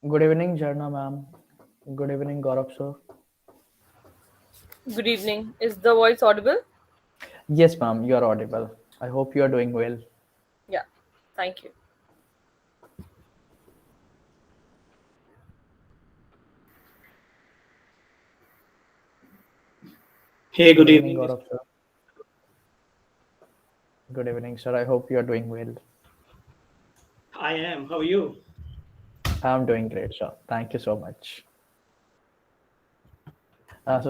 Good evening, Jarna ma'am. Good evening, Gaurav sir. Good evening. Is the voice audible? Yes, ma'am, you are audible. I hope you are doing well. Yeah. Thank you. Hey, good Good evening, evening. Gaurav sir. Good evening, sir. I hope you are doing well. I am. How are you? I'm doing great, sir. Thank you so much.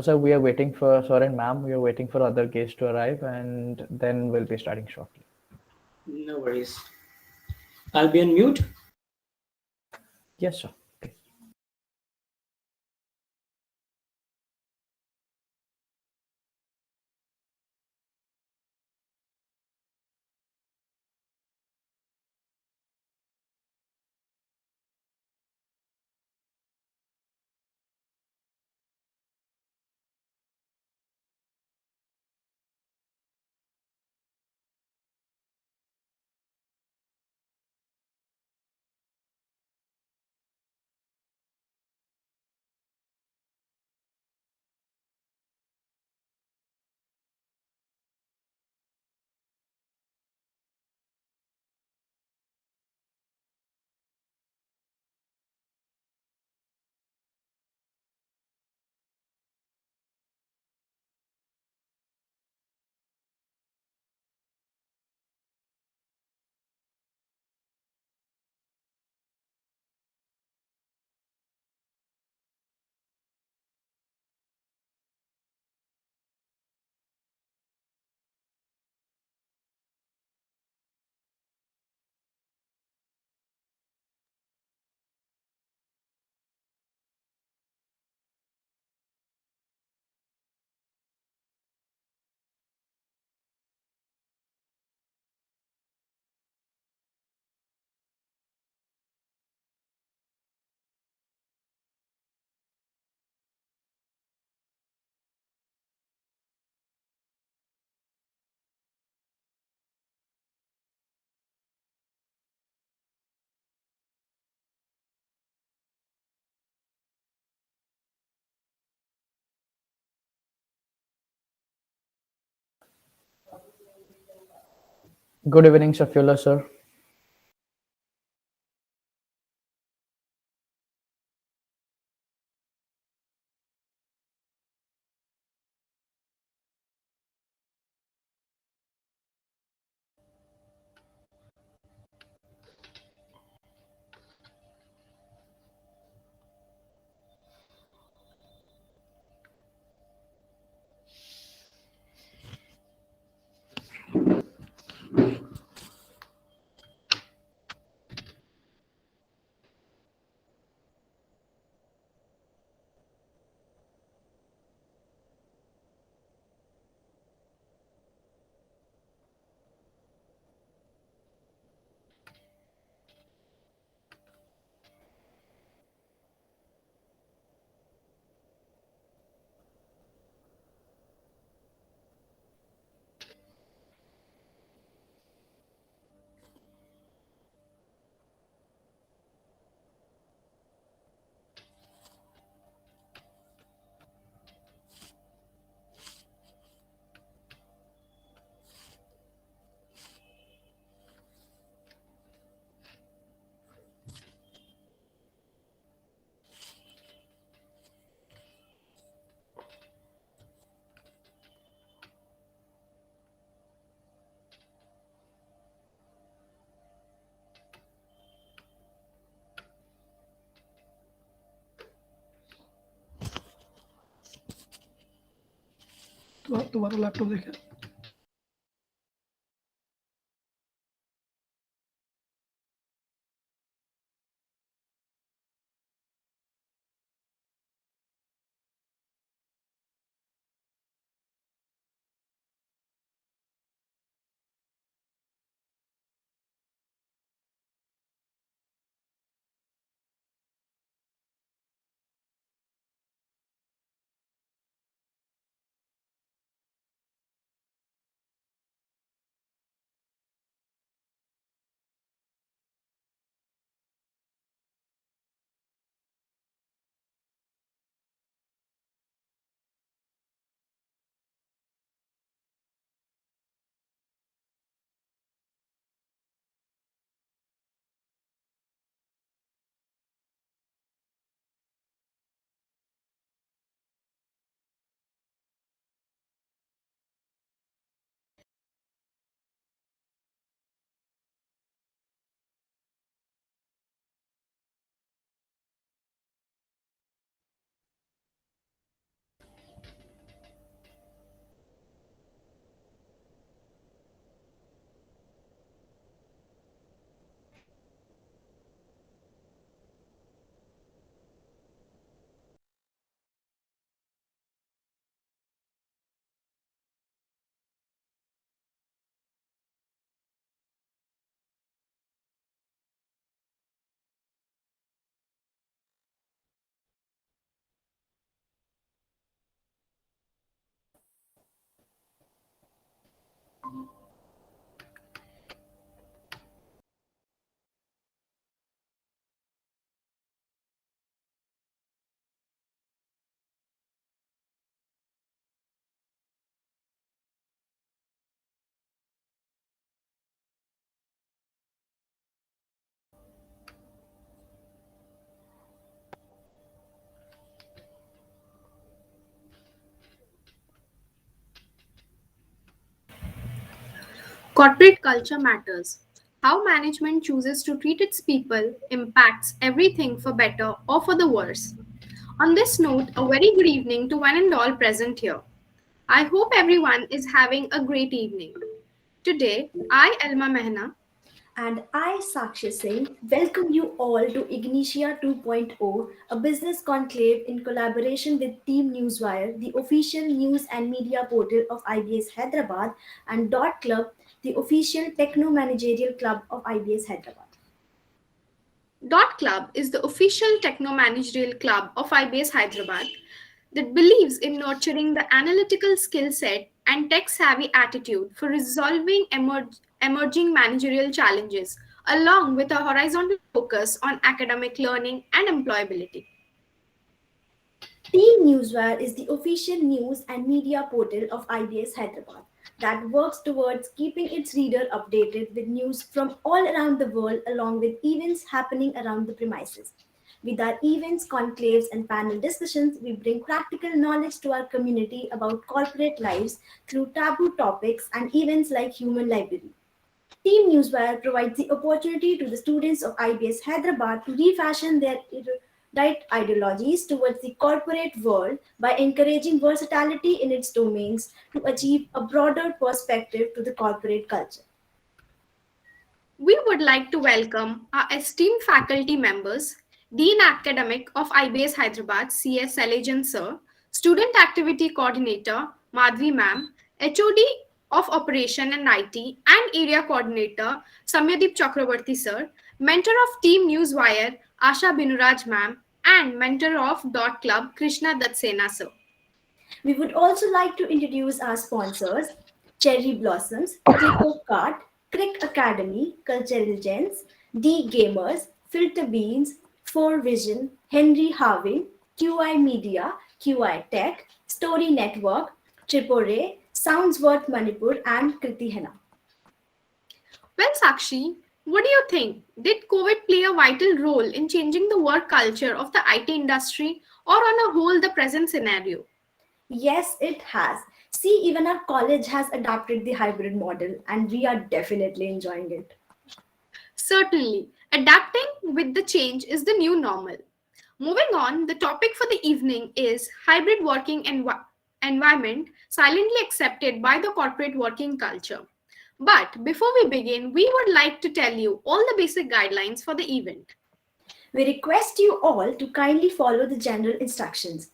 Sir, we are waiting for sir and ma'am. We are waiting for other guests to arrive, and then we'll be starting shortly. No worries. I'll be on mute. Yes, sir. Okay. Good evening, Shafula, sir. तुम्हारा laptop देखे Corporate culture matters. How management chooses to treat its people impacts everything for better or for the worse. On this note, a very good evening to one and all present here. I hope everyone is having a great evening. Today, I, Elma Mehna, And I, Sakshi Singh, welcome you all to Ignitia 2.0, a business conclave in collaboration with Team Newswire, the official news and media portal of IBS Hyderabad, and Dot Club, the official techno managerial club of IBS Hyderabad. Dot Club is the official techno managerial club of IBS Hyderabad that believes in nurturing the analytical skill set and tech savvy attitude for resolving emerging managerial challenges, along with a horizontal focus on academic learning and employability. Team Newswire is the official news and media portal of IBS Hyderabad that works towards keeping its reader updated with news from all around the world along with events happening around the premises. With our events, conclaves, and panel discussions, we bring practical knowledge to our community about corporate lives through taboo topics and events like Human Library. Team Newswire provides the opportunity to the students of IBS Hyderabad to refashion their erudite ideologies towards the corporate world by encouraging versatility in its domains to achieve a broader perspective to the corporate culture. We would like to welcome our esteemed faculty members, Dean Academic of IBS Hyderabad, C.S. Salajan Sir, Student Activity Coordinator, Madhvi Ma'am, HOD of Operation and IT, and Area Coordinator, Samyadeep Chakrabarti Sir, Mentor of Team Newswire, Asha Binuraj Ma'am, and Mentor of Dot Club, Krishna Datsena Sir. We would also like to introduce our sponsors Cherry Blossoms, Clico Cart, Crick Academy, Cultural Gens, D Gamers, Filter Beans, 4Vision, Henry Harvin, QI Media, QI Tech, Story Network, Tripore, Soundsworth Manipur, and Kriti Henna. Well, Sakshi, what do you think? Did COVID play a vital role in changing the work culture of the IT industry or on a whole the present scenario? Yes, it has. See, even our college has adopted the hybrid model, and we are definitely enjoying it. Certainly, adapting with the change is the new normal. Moving on, the topic for the evening is hybrid working environment silently accepted by the corporate working culture. But before we begin, we would like to tell you all the basic guidelines for the event. We request you all to kindly follow the general instructions.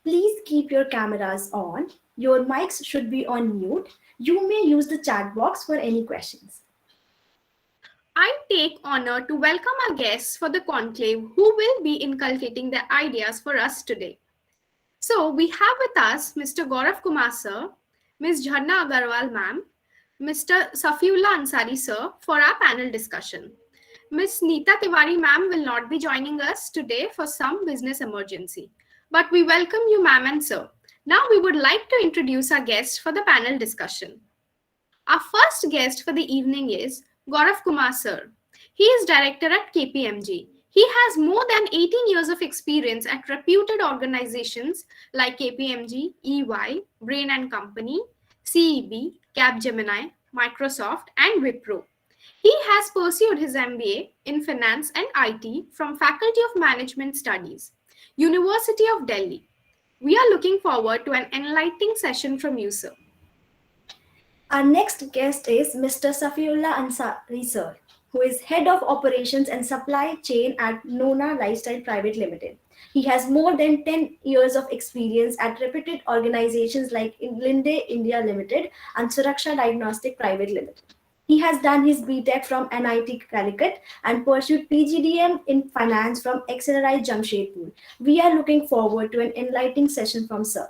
Please keep your cameras on. Your mics should be on mute. You may use the chat box for any questions. I take honor to welcome our guests for the conclave who will be inculcating their ideas for us today. So we have with us Mr. Gaurav Kumar sir, Ms. Jharna Agarwal ma'am, Mr. Safiullah Ansari sir for our panel discussion. Ms. Neeta Tiwari ma'am will not be joining us today for some business emergency. But we welcome you ma'am and sir. Now we would like to introduce our guests for the panel discussion. Our first guest for the evening is Gaurav Kumar sir. He is director at KPMG. He has more than 18 years of experience at reputed organizations like KPMG, EY, Brain and Company, CEB, Capgemini, Microsoft, and Wipro. He has pursued his MBA in Finance and IT from Faculty of Management Studies, University of Delhi. We are looking forward to an enlightening session from you, sir. Our next guest is Mr. Safiullah Ansari sir, who is Head of Operations and Supply Chain at Nona Lifestyle Private Limited. He has more than 10 years of experience at reputed organizations like Linde India Limited and Suraksha Diagnostic Private Limited. He has done his BTech from NIT Calicut and pursued PGDM in Finance from XLRI Jamshedpur. We are looking forward to an enlightening session from sir.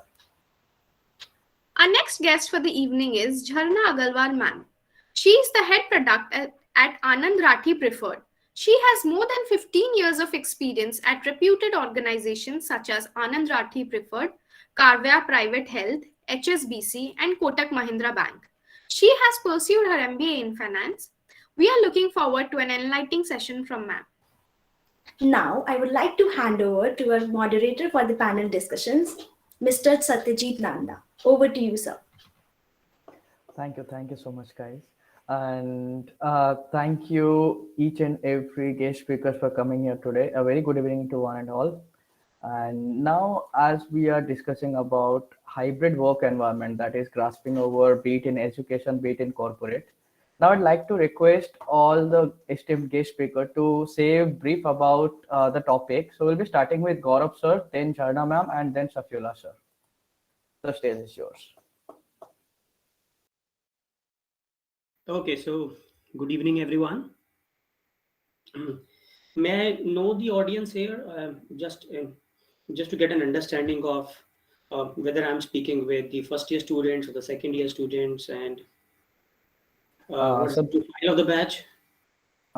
Our next guest for the evening is Jharna Agarwal ma'am. She is the head product at Anand Rathi Preferred. She has more than 15 years of experience at reputed organizations such as Anand Rathi Preferred, Karvya Private Health, HSBC, and Kotak Mahindra Bank. She has pursued her MBA in Finance. We are looking forward to an enlightening session from ma'am. Now, I would like to hand over to our moderator for the panel discussions, Mr. Satyajit Nanda. Over to you, sir. Thank you so much, guys. And thank you each and every guest speakers for coming here today. A very good evening to one and all. And now, as we are discussing about hybrid work environment that is grasping over, be it in education, be it in corporate. Now, I'd like to request all the esteemed guest speaker to say a brief about the topic. So we'll be starting with Gaurav sir, then Jharna ma'am, and then Safiola sir. The stage is yours. Okay, so good evening, everyone. May I know the audience here, just to get an understanding of whether I'm speaking with the first year students or the second year students, and what's So, the profile of the batch?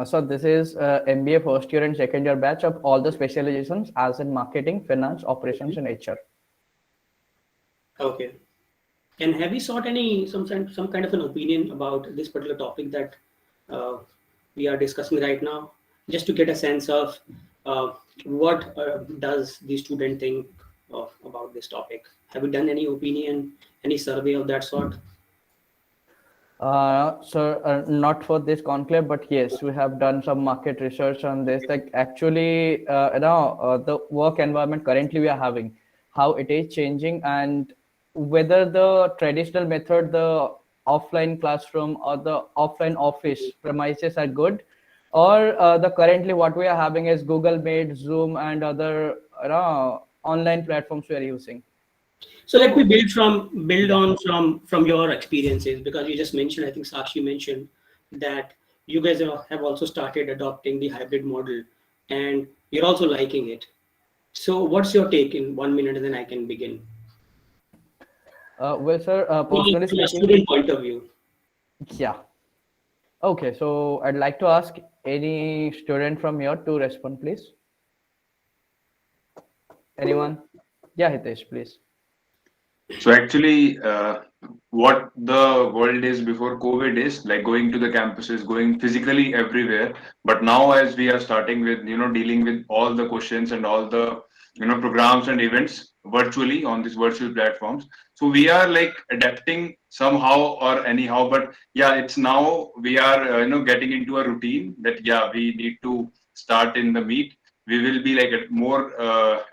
so this is MBA first year and second year batch of all the specializations as in marketing, finance, operations, and HR. Okay. And have you sought some kind of an opinion about this particular topic that we are discussing right now, just to get a sense of what does the student think about this topic? Have you done any opinion, any survey of that sort? Not for this conclave, but yes, we have done some market research on this. Like actually, the work environment currently we are having, how it is changing, and whether the traditional method, the offline classroom or the offline office premises are good, or the currently what we are having is Google Meet, Zoom, and other online platforms we are using. So let me build on from your experiences, because you just mentioned, I think Sakshi mentioned that you guys have also started adopting the hybrid model, and you're also liking it. So what's your take in 1 minute, and then I can begin. Well, sir, personally From a speaking, student point of view. yeah. Okay, so I'd like to ask any student from here to respond, please. Anyone? Yeah, Hitesh, please. So actually, what the world is before COVID is like going to the campuses, going physically everywhere. But now, as we are starting with dealing with all the questions and all the programs and events virtually on these virtual platforms, so we are like adapting somehow or anyhow. But yeah, it's now we are getting into a routine that we need to start in the meet. We will be like more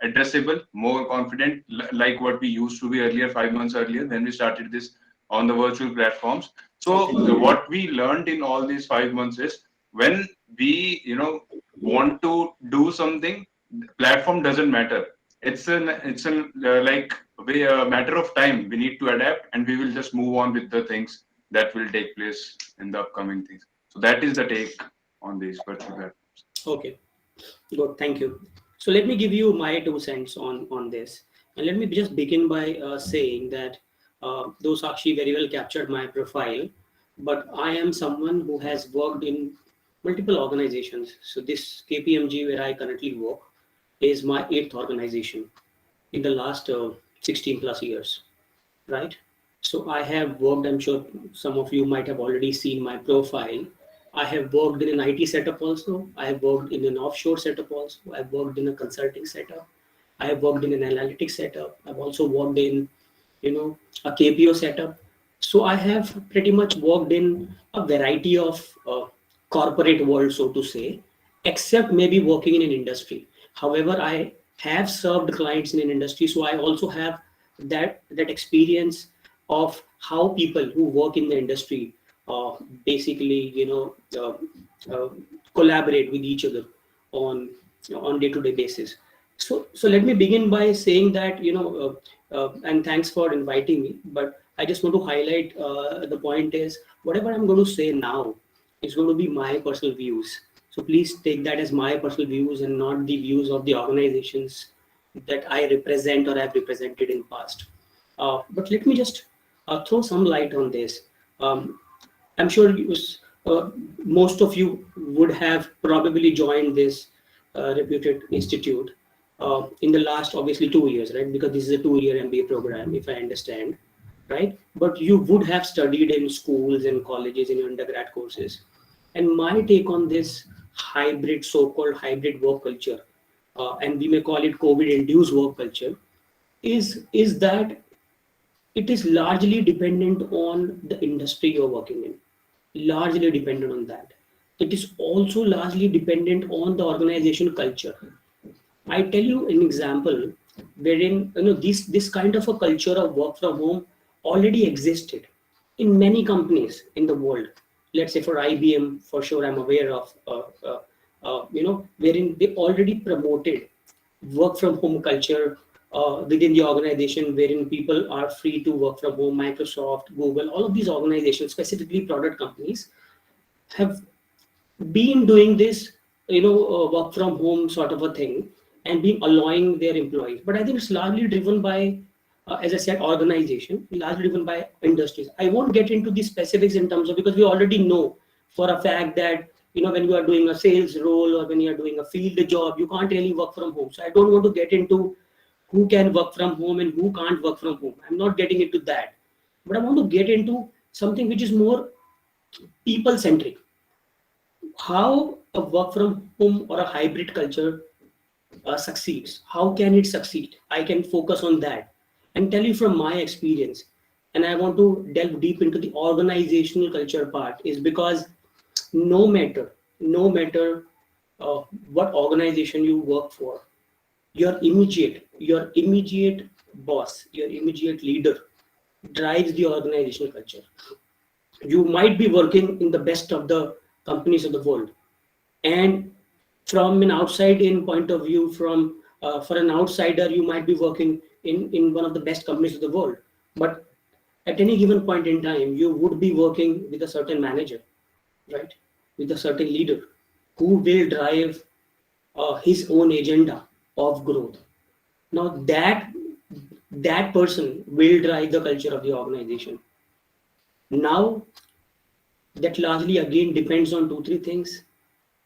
addressable, more confident, like what we used to be earlier, 5 months earlier, when we started this on the virtual platforms. So what we learned in all these 5 months is when we want to do something, platform doesn't matter. It's a matter of time. We need to adapt, and we will just move on with the things that will take place in the upcoming things. So that is the take on these virtual platforms. Okay. Good, thank you. So let me give you my 2 cents on this, and let me just begin by saying that though Sakshi very well captured my profile, but I am someone who has worked in multiple organizations. So this KPMG where I currently work is my 8th organization in the last 16 plus years, right? So I have worked, I'm sure some of you might have already seen my profile. I have worked in an IT setup also. I have worked in an offshore setup also. I've worked in a consulting setup. I have worked in an analytics setup. I've also worked in, a KPO setup. So I have pretty much worked in a variety of corporate world, so to say, except maybe working in an industry. However, I have served clients in an industry, so I also have that experience of how people who work in the industry basically collaborate with each other on day-to-day basis. So let me begin by saying that and thanks for inviting me, but I just want to highlight the point is whatever I'm going to say now is going to be my personal views. So please take that as my personal views and not the views of the organizations that I represent or have represented in past. But let me just throw some light on this. I'm sure most of you would have probably joined this reputed institute in the last, obviously, 2 years, right? Because this is a 2-year MBA program, if I understand, right? But you would have studied in schools and colleges in your undergrad courses. And my take on this hybrid, so-called hybrid work culture, and we may call it COVID-induced work culture, is that it is largely dependent on the industry you're working in. largely dependent on that. It is also largely dependent on the organization culture. I tell you an example wherein this kind of a culture of work from home already existed in many companies in the world. Let's say for IBM, for sure, I'm aware of wherein they already promoted work from home culture within the organization, wherein people are free to work from home. Microsoft, Google, all of these organizations, specifically product companies, have been doing this, work from home sort of a thing, and been allowing their employees. But I think it's largely driven by, as I said, organization, largely driven by industries. I won't get into the specifics in terms of, because we already know for a fact that when you are doing a sales role or when you are doing a field job, you can't really work from home. So I don't want to get into who can work from home and who can't work from home. I'm not getting into that, but I want to get into something which is more people centric. How a work from home or a hybrid culture succeeds. How can it succeed? I can focus on that and tell you from my experience. And I want to delve deep into the organizational culture part, is because no matter what organization you work for, your immediate boss, your immediate leader drives the organizational culture. You might be working in the best of the companies of the world, and from an outside in point of view, from for an outsider, you might be working in one of the best companies of the world, but at any given point in time, you would be working with a certain manager, right, with a certain leader who will drive his own agenda of growth. Now that person will drive the culture of the organization. Now that largely again depends on 2-3 things: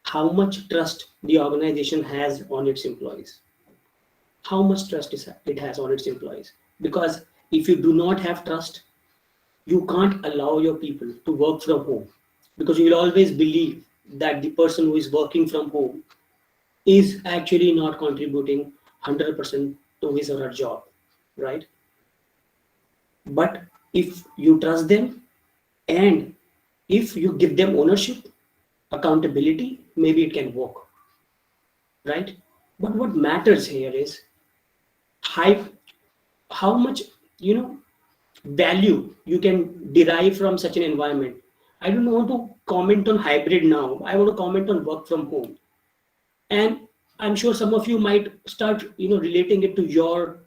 how much trust the organization has on its employees, how much trust it has on its employees. Because if you do not have trust, you can't allow your people to work from home, because you will always believe that the person who is working from home is actually not contributing 100% to his or her job, right? But if you trust them, and if you give them ownership, accountability, maybe it can work, right? But what matters here is how much value you can derive from such an environment. I don't want to comment on hybrid now. I want to comment on work from home. And I'm sure some of you might start relating it to your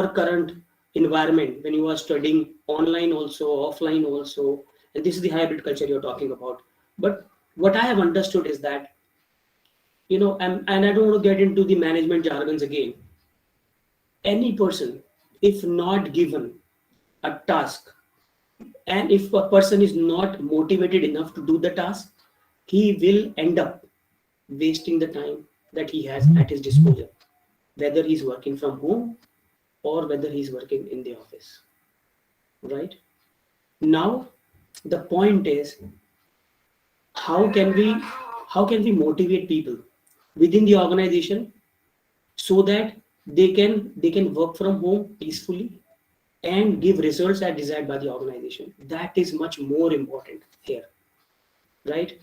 current environment when you are studying online also, offline also, and this is the hybrid culture you're talking about. But what I have understood is that, and I don't want to get into the management jargons again. Any person, if not given a task, and if a person is not motivated enough to do the task, he will end up wasting the time that he has at his disposal, whether he's working from home or whether he's working in the office, right? Now, the point is, how can we motivate people within the organization so that they can work from home peacefully and give results as desired by the organization? That is much more important here, right?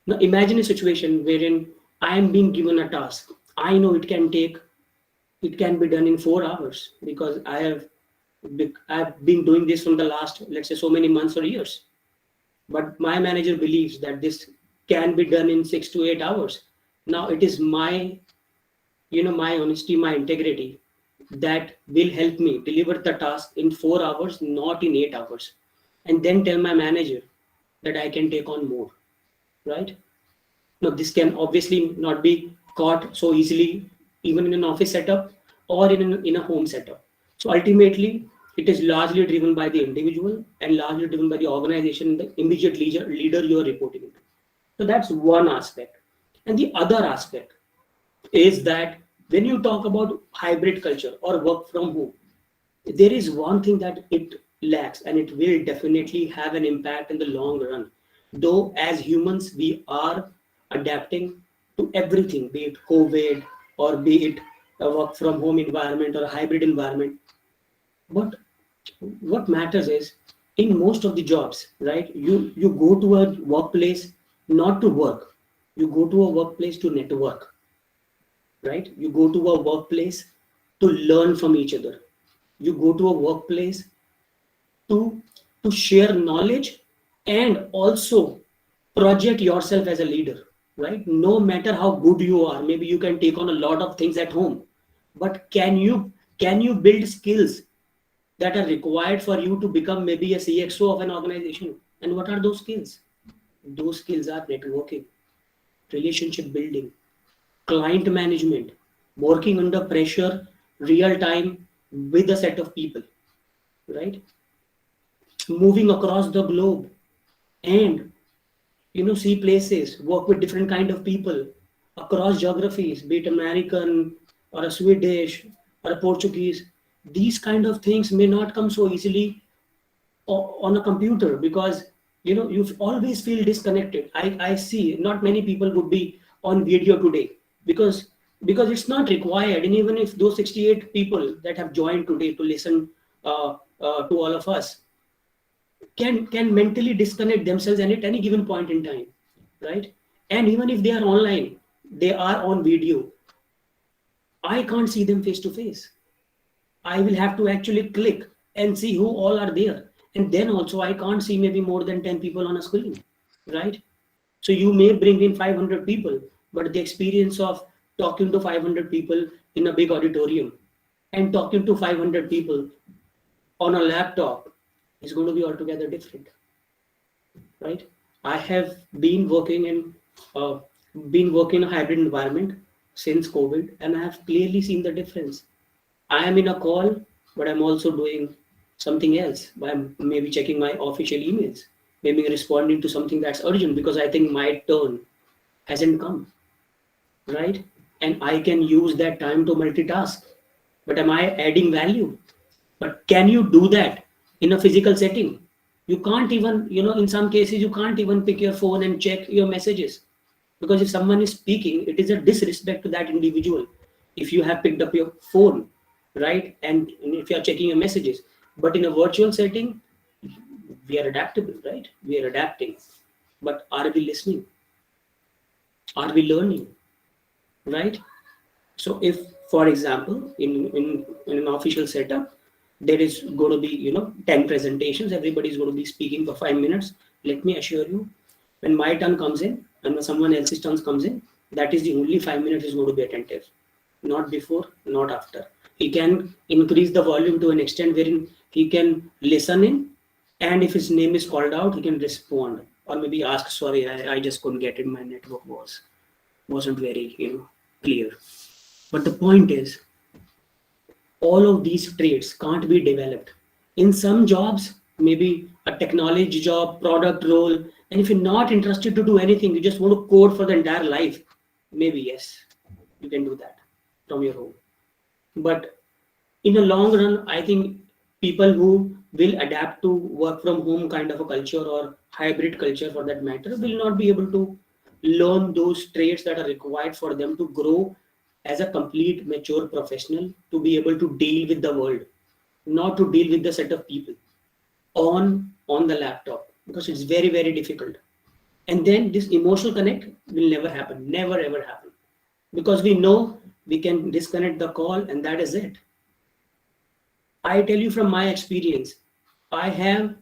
Now imagine a situation wherein I am being given a task. I know it can be done in 4 hours, because I've been doing this from the last, let's say, so many months or years. But my manager believes that this can be done in 6 to 8 hours. Now it is my honesty, my integrity that will help me deliver the task in 4 hours, not in 8 hours, and then tell my manager that I can take on more, right? Now this can obviously not be caught so easily, even in an office setup or in a home setup. So ultimately, it is largely driven by the individual and largely driven by the organization, the immediate leader you are reporting to. So that's one aspect. And the other aspect is that when you talk about hybrid culture or work from home, there is one thing that it lacks, and it will definitely have an impact in the long run. Though as humans, we are adapting to everything, be it COVID or be it a work from home environment or a hybrid environment. But what matters is in most of the jobs, right? You go to a workplace not to work. You go to a workplace to network, right? You go to a workplace to learn from each other. You go to a workplace to share knowledge and also project yourself as a leader, right? No matter how good you are, maybe you can take on a lot of things at home, but can you build skills that are required for you to become maybe a CXO of an organization? And what are those skills? Those skills are networking, relationship building, client management, working under pressure, real time with a set of people, right? Moving across the globe and see places, work with different kind of people across geographies, be it American or a Swedish or a Portuguese. These kind of things may not come so easily on a computer, because you always feel disconnected. I see not many people would be on video today because it's not required. And even if those 68 people that have joined today to listen to all of us can mentally disconnect themselves at any given point in time, right? And even if they are online, they are on video, I can't see them face to face. I will have to actually click and see who all are there. And then also I can't see maybe more than 10 people on a screen, right? So you may bring in 500 people, but the experience of talking to 500 people in a big auditorium and talking to 500 people on a laptop is going to be altogether different, right? I have been working in a hybrid environment since COVID, and I have clearly seen the difference. I am in a call, but I'm also doing something else. I'm maybe checking my official emails, maybe responding to something that's urgent because I think my turn hasn't come, right? And I can use that time to multitask. But am I adding value? But can you do that in a physical setting? You can't even, in some cases, you can't even pick your phone and check your messages. Because if someone is speaking, it is a disrespect to that individual. If you have picked up your phone, right? And if you are checking your messages. But in a virtual setting, we are adaptable, right? We are adapting. But are we listening? Are we learning? Right? So if, for example, in an official setup, there is going to be 10 presentations, everybody is going to be speaking for 5 minutes. Let me assure you, when my turn comes in and when someone else's turn comes in, that is the only 5 minutes is going to be attentive, not before, not after. He can increase the volume to an extent wherein he can listen in, and if his name is called out, he can respond or maybe ask, sorry, I just couldn't get it, my network wasn't very clear. But the point is, all of these traits can't be developed. In some jobs, maybe a technology job, product role, and if you're not interested to do anything, you just want to code for the entire life, maybe yes, you can do that from your home. But in the long run, I think people who will adapt to work from home kind of a culture or hybrid culture for that matter will not be able to learn those traits that are required for them to grow as a complete mature professional, to be able to deal with the world, not to deal with the set of people on the laptop, because it's very, very difficult. And then this emotional connect will never happen, never ever happen, because we know we can disconnect the call and that is it. I tell you from my experience, I have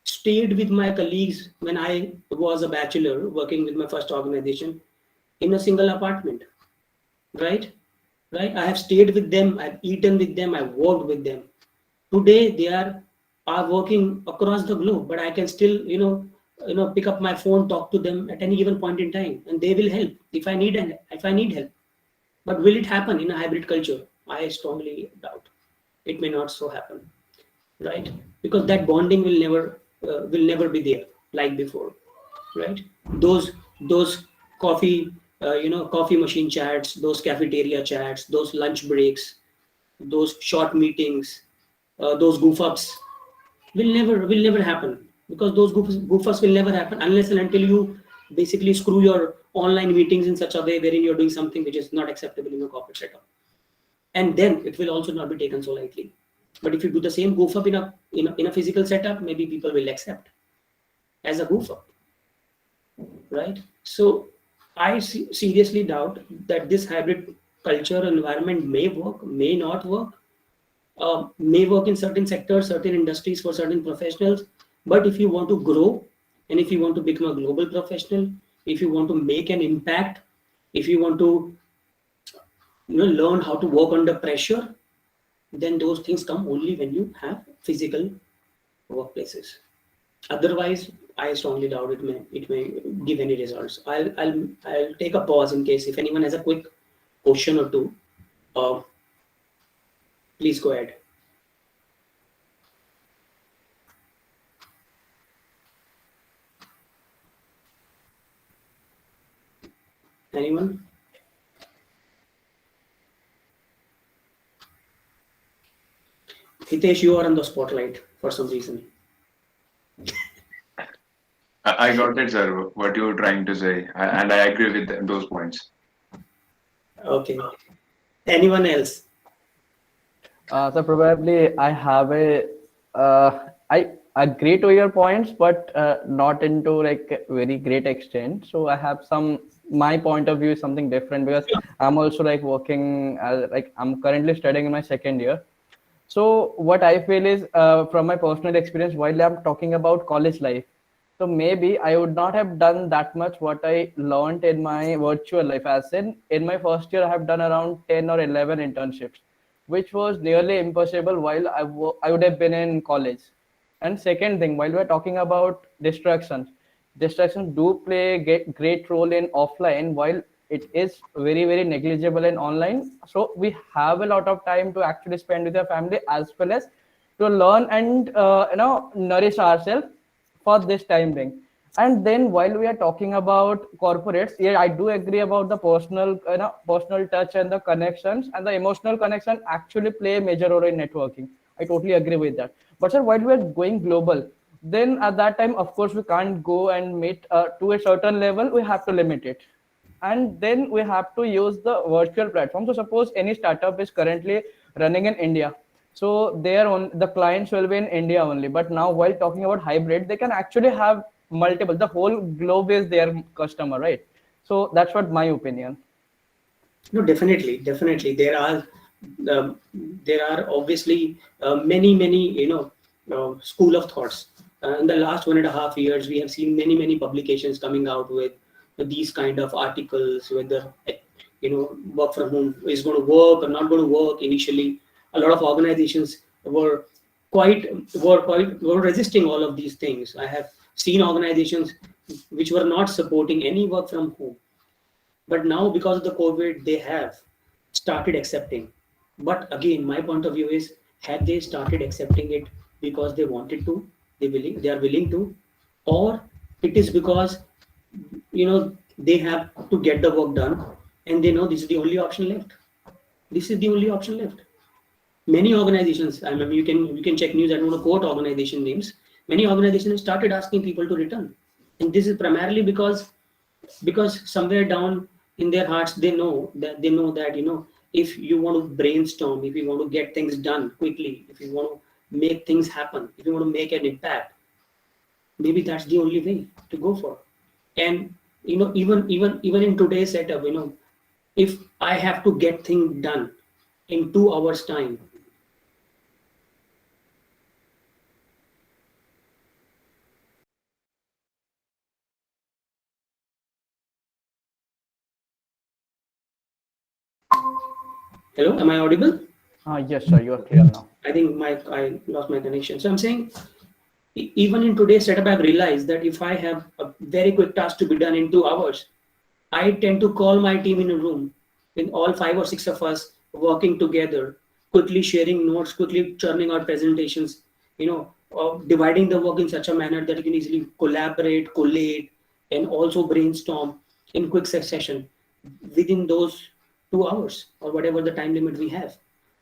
stayed with my colleagues when I was a bachelor working with my first organization in a single apartment. Right? I have stayed with them, I've eaten with them, I've worked with them. Today they are working across the globe, but I can still, pick up my phone, talk to them at any given point in time, and they will help if I need help. But will it happen in a hybrid culture? I strongly doubt. It may not so happen, right? Because that bonding will never be there like before, right? Those coffee coffee machine chats, those cafeteria chats, those lunch breaks, those short meetings, those goof ups will never happen, because those goof ups will never happen unless and until you basically screw your online meetings in such a way wherein you're doing something which is not acceptable in your corporate setup. And then it will also not be taken so lightly. But if you do the same goof up in a physical setup, maybe people will accept as a goof up, right? So I seriously doubt that this hybrid culture environment may work, may not work, may work in certain sectors, certain industries for certain professionals. But if you want to grow, and if you want to become a global professional, if you want to make an impact, if you want to learn how to work under pressure, then those things come only when you have physical workplaces. Otherwise, I strongly doubt it may give any results. I'll take a pause in case if anyone has a quick question or two. Please go ahead. Anyone? Hitesh, you are on the spotlight for some reason. I got it, sir. What you were trying to say, and I agree with those points. Okay. Anyone else? So probably I have I agree to your points, but not into like a very great extent. So I have my point of view is something different because I'm also like working like I'm currently studying in my second year. So what I feel is from my personal experience while I'm talking about college life. So maybe I would not have done that much what I learned in my virtual life. As in my first year, I have done around 10 or 11 internships, which was nearly impossible while I would have been in college. And second thing, while we're talking about distractions do play a great role in offline while it is very, very negligible in online. So we have a lot of time to actually spend with your family as well as to learn and nourish ourselves for this time being. And then while we are talking about corporates, yeah, I do agree about the personal touch and the connections and the emotional connection actually play a major role in networking. I totally agree with that. But sir, while we are going global, then at that time, of course, we can't go and meet to a certain level. We have to limit it, and then we have to use the virtual platform. So suppose any startup is currently running in India, so there on the clients will be in India only. But now while talking about hybrid, they can actually have multiple, the whole globe is their customer, right? So that's what my opinion. No, definitely. There are obviously many school of thoughts. In the last 1.5 years, we have seen many publications coming out with these kind of articles, whether work from home is going to work or not going to work. Initially, a lot of organizations were resisting all of these things. I have seen organizations which were not supporting any work from home, but now because of the COVID, they have started accepting. But again, my point of view is, have they started accepting it because they wanted to, they are willing to, or it is because they have to get the work done and they know this is the only option left. This is the only option left. Many organizations, I mean, you can check news. I don't want to quote organization names. Many organizations started asking people to return, and this is primarily because somewhere down in their hearts they know that if you want to brainstorm, if you want to get things done quickly, if you want to make things happen, if you want to make an impact, maybe that's the only way to go for. And even in today's setup, if I have to get things done in 2 hours time, hello, am I audible? Yes, sir, you are clear now. I think I lost my connection. So I'm saying, even in today's setup, I've realized that if I have a very quick task to be done in 2 hours, I tend to call my team in a room with all 5 or 6 of us working together, quickly sharing notes, quickly churning out presentations, dividing the work in such a manner that you can easily collaborate, collate, and also brainstorm in quick succession within those 2 hours or whatever the time limit we have.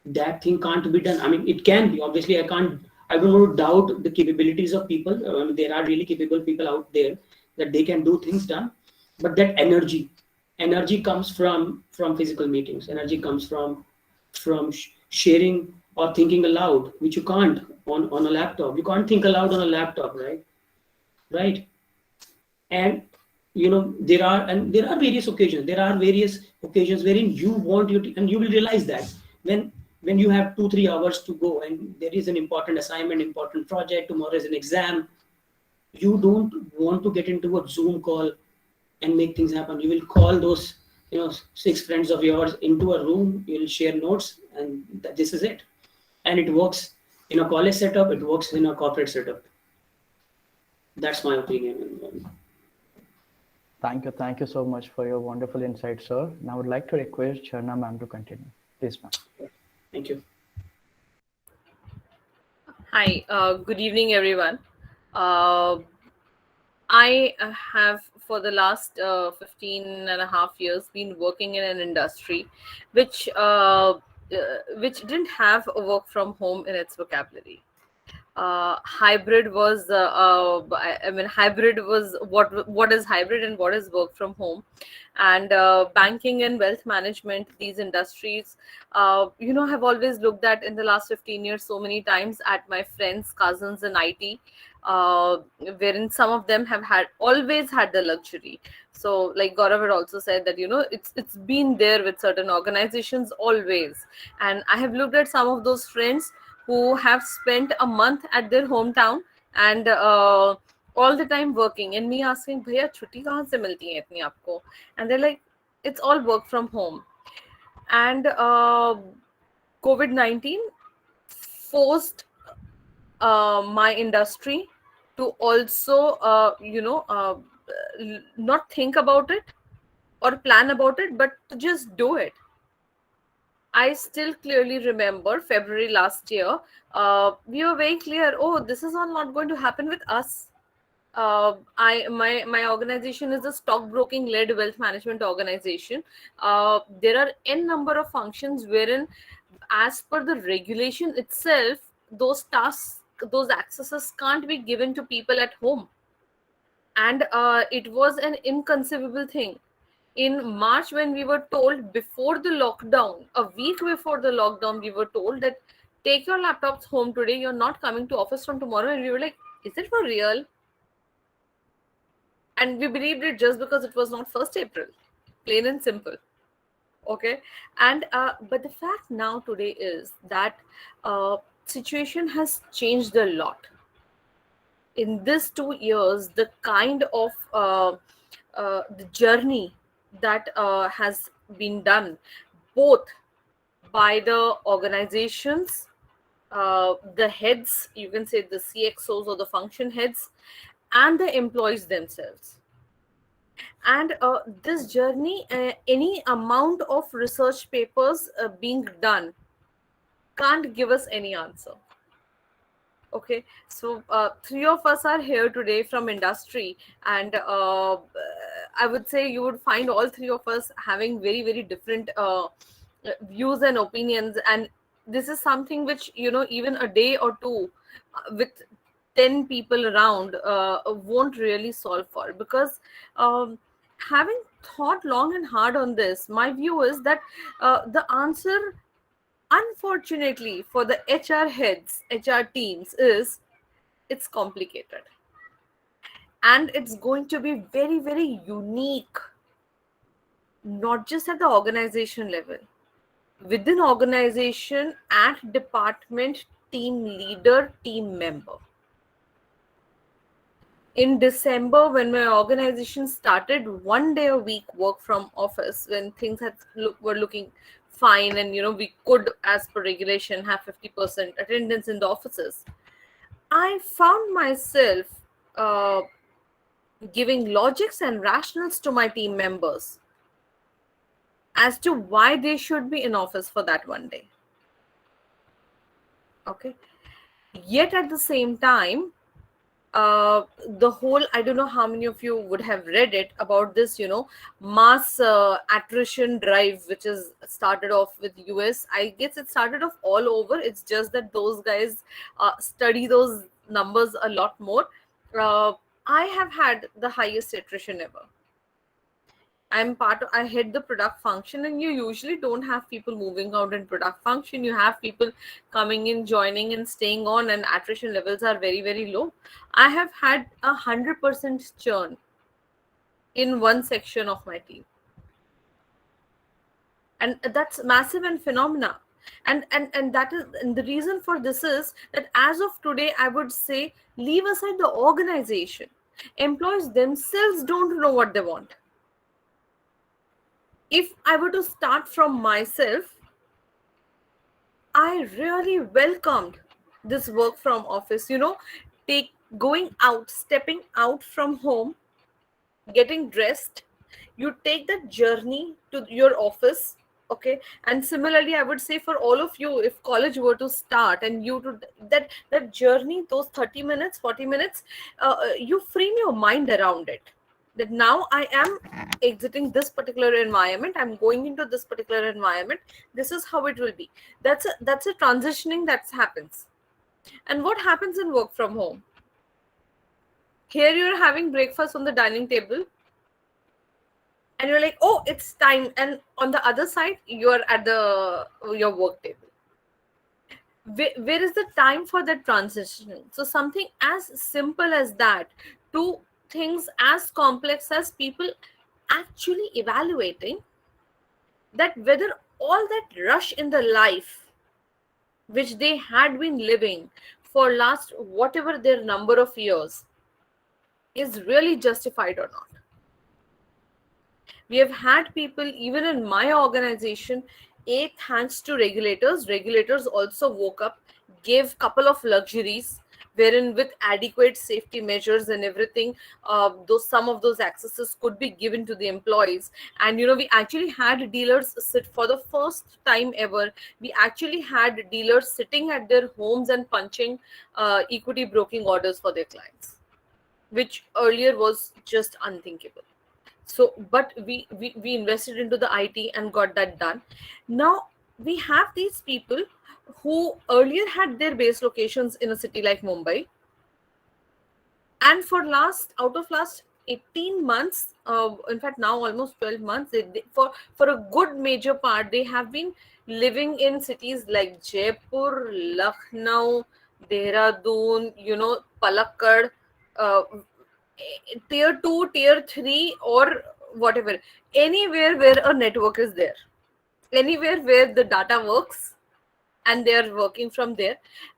That thing can't be done. I mean, it can be. Obviously, I don't want to doubt the capabilities of people. There are really capable people out there that they can do things done. But that energy comes from physical meetings. Energy comes from sharing or thinking aloud, which you can't on a laptop. You can't think aloud on a laptop, right? Right. And there are various occasions. There are various occasions wherein you want you to, and you will realize that when you have 2-3 hours to go and there is an important assignment, important project, tomorrow is an exam, you don't want to get into a Zoom call and make things happen. You will call those 6 friends of yours into a room. You will share notes, and this is it. And it works in a college setup. It works in a corporate setup. That's my opinion. Thank you so much for your wonderful insight, sir. Now I would like to request Charna ma'am to continue. Please, ma'am. Thank you. Hi, good evening, everyone. I have, for the last 15 and a half years, been working in an industry which didn't have a work from home in its vocabulary. Hybrid was hybrid was what is hybrid and what is work from home. And banking and wealth management, these industries have always looked at in the last 15 years so many times at my friends, cousins in IT, wherein some of them have always had the luxury. So like Gaurav had also said that it's been there with certain organizations always. And I have looked at some of those friends who have spent a month at their hometown and all the time working, and me asking, bhaiya chutti kahan se milti hai itni aapko? And they're like, it's all work from home. And COVID-19 forced my industry to also not think about it or plan about it, but to just do it. I still clearly remember February last year. We were very clear. Oh, this is all not going to happen with us. My organization is a stockbroking led wealth management organization. There are n number of functions wherein, as per the regulation itself, those tasks, those accesses can't be given to people at home. And it was an inconceivable thing. In March, when we were told before the lockdown, a week before the lockdown, we were told that take your laptops home today, you're not coming to office from tomorrow. And we were like, is it for real? And we believed it just because it was not 1st April, plain and simple. Okay. And but the fact now today is that situation has changed a lot. In this 2 years, the kind of the journey that has been done both by the organizations, the heads, you can say the CXOs or the function heads, and the employees themselves. And this journey, any amount of research papers being done can't give us any answer. Okay, so 3 of us are here today from industry, and I would say you would find all 3 of us having very, very different views and opinions. And this is something which, even a day or two with 10 people around won't really solve for, because having thought long and hard on this, my view is that the answer, unfortunately for the HR heads, HR teams, is it's complicated. And it's going to be very, very unique, not just at the organization level, within organization, at department, team leader, team member. In December, when my organization started 1 day a week work from office, when things were looking fine, and we could, as per regulation, have 50% attendance in the offices, I found myself giving logics and rationals to my team members as to why they should be in office for that 1 day. Okay. Yet at the same time, the whole, I don't know how many of you would have read it about this, mass attrition drive, which is started off with US. I guess it started off all over. It's just that those guys study those numbers a lot more. I have had the highest attrition ever. I head the product function, and you usually don't have people moving out in product function. You have people coming in, joining and staying on, and attrition levels are very, very low. I have had 100% churn in one section of my team. And that's massive and phenomena. And that is, and the reason for this is that as of today, I would say, leave aside the organization. Employees themselves don't know what they want. If I were to start from myself, I really welcomed this work from office, going out, stepping out from home, getting dressed, you take that journey to your office. Okay, and similarly, I would say for all of you, if college were to start and you to that journey, those 30 minutes, 40 minutes, you frame your mind around it, that now I am exiting this particular environment, I'm going into this particular environment, this is how it will be. That's a transitioning that happens. And what happens in work from home? Here you're having breakfast on the dining table, and you're like, oh, it's time, and on the other side you're at your work table. Where is the time for that transitioning? So something as simple as that, to things as complex as people actually evaluating that whether all that rush in the life which they had been living for last whatever their number of years is really justified or not. We have had people, even in my organization, thanks to regulators also woke up, gave couple of luxuries, wherein with adequate safety measures and everything, some of those accesses could be given to the employees. And we actually had dealers sit, for the first time ever, we actually had dealers sitting at their homes and punching equity broking orders for their clients, which earlier was just unthinkable. So, but we invested into the IT and got that done. Now we have these people who earlier had their base locations in a city like Mumbai, and for last 18 months, in fact now almost 12 months, for a good major part, they have been living in cities like Jaipur, Lucknow, Dehradun, Palakkad, tier 2, tier 3, or whatever, anywhere where a network is there, anywhere where the data works, and they are working from there,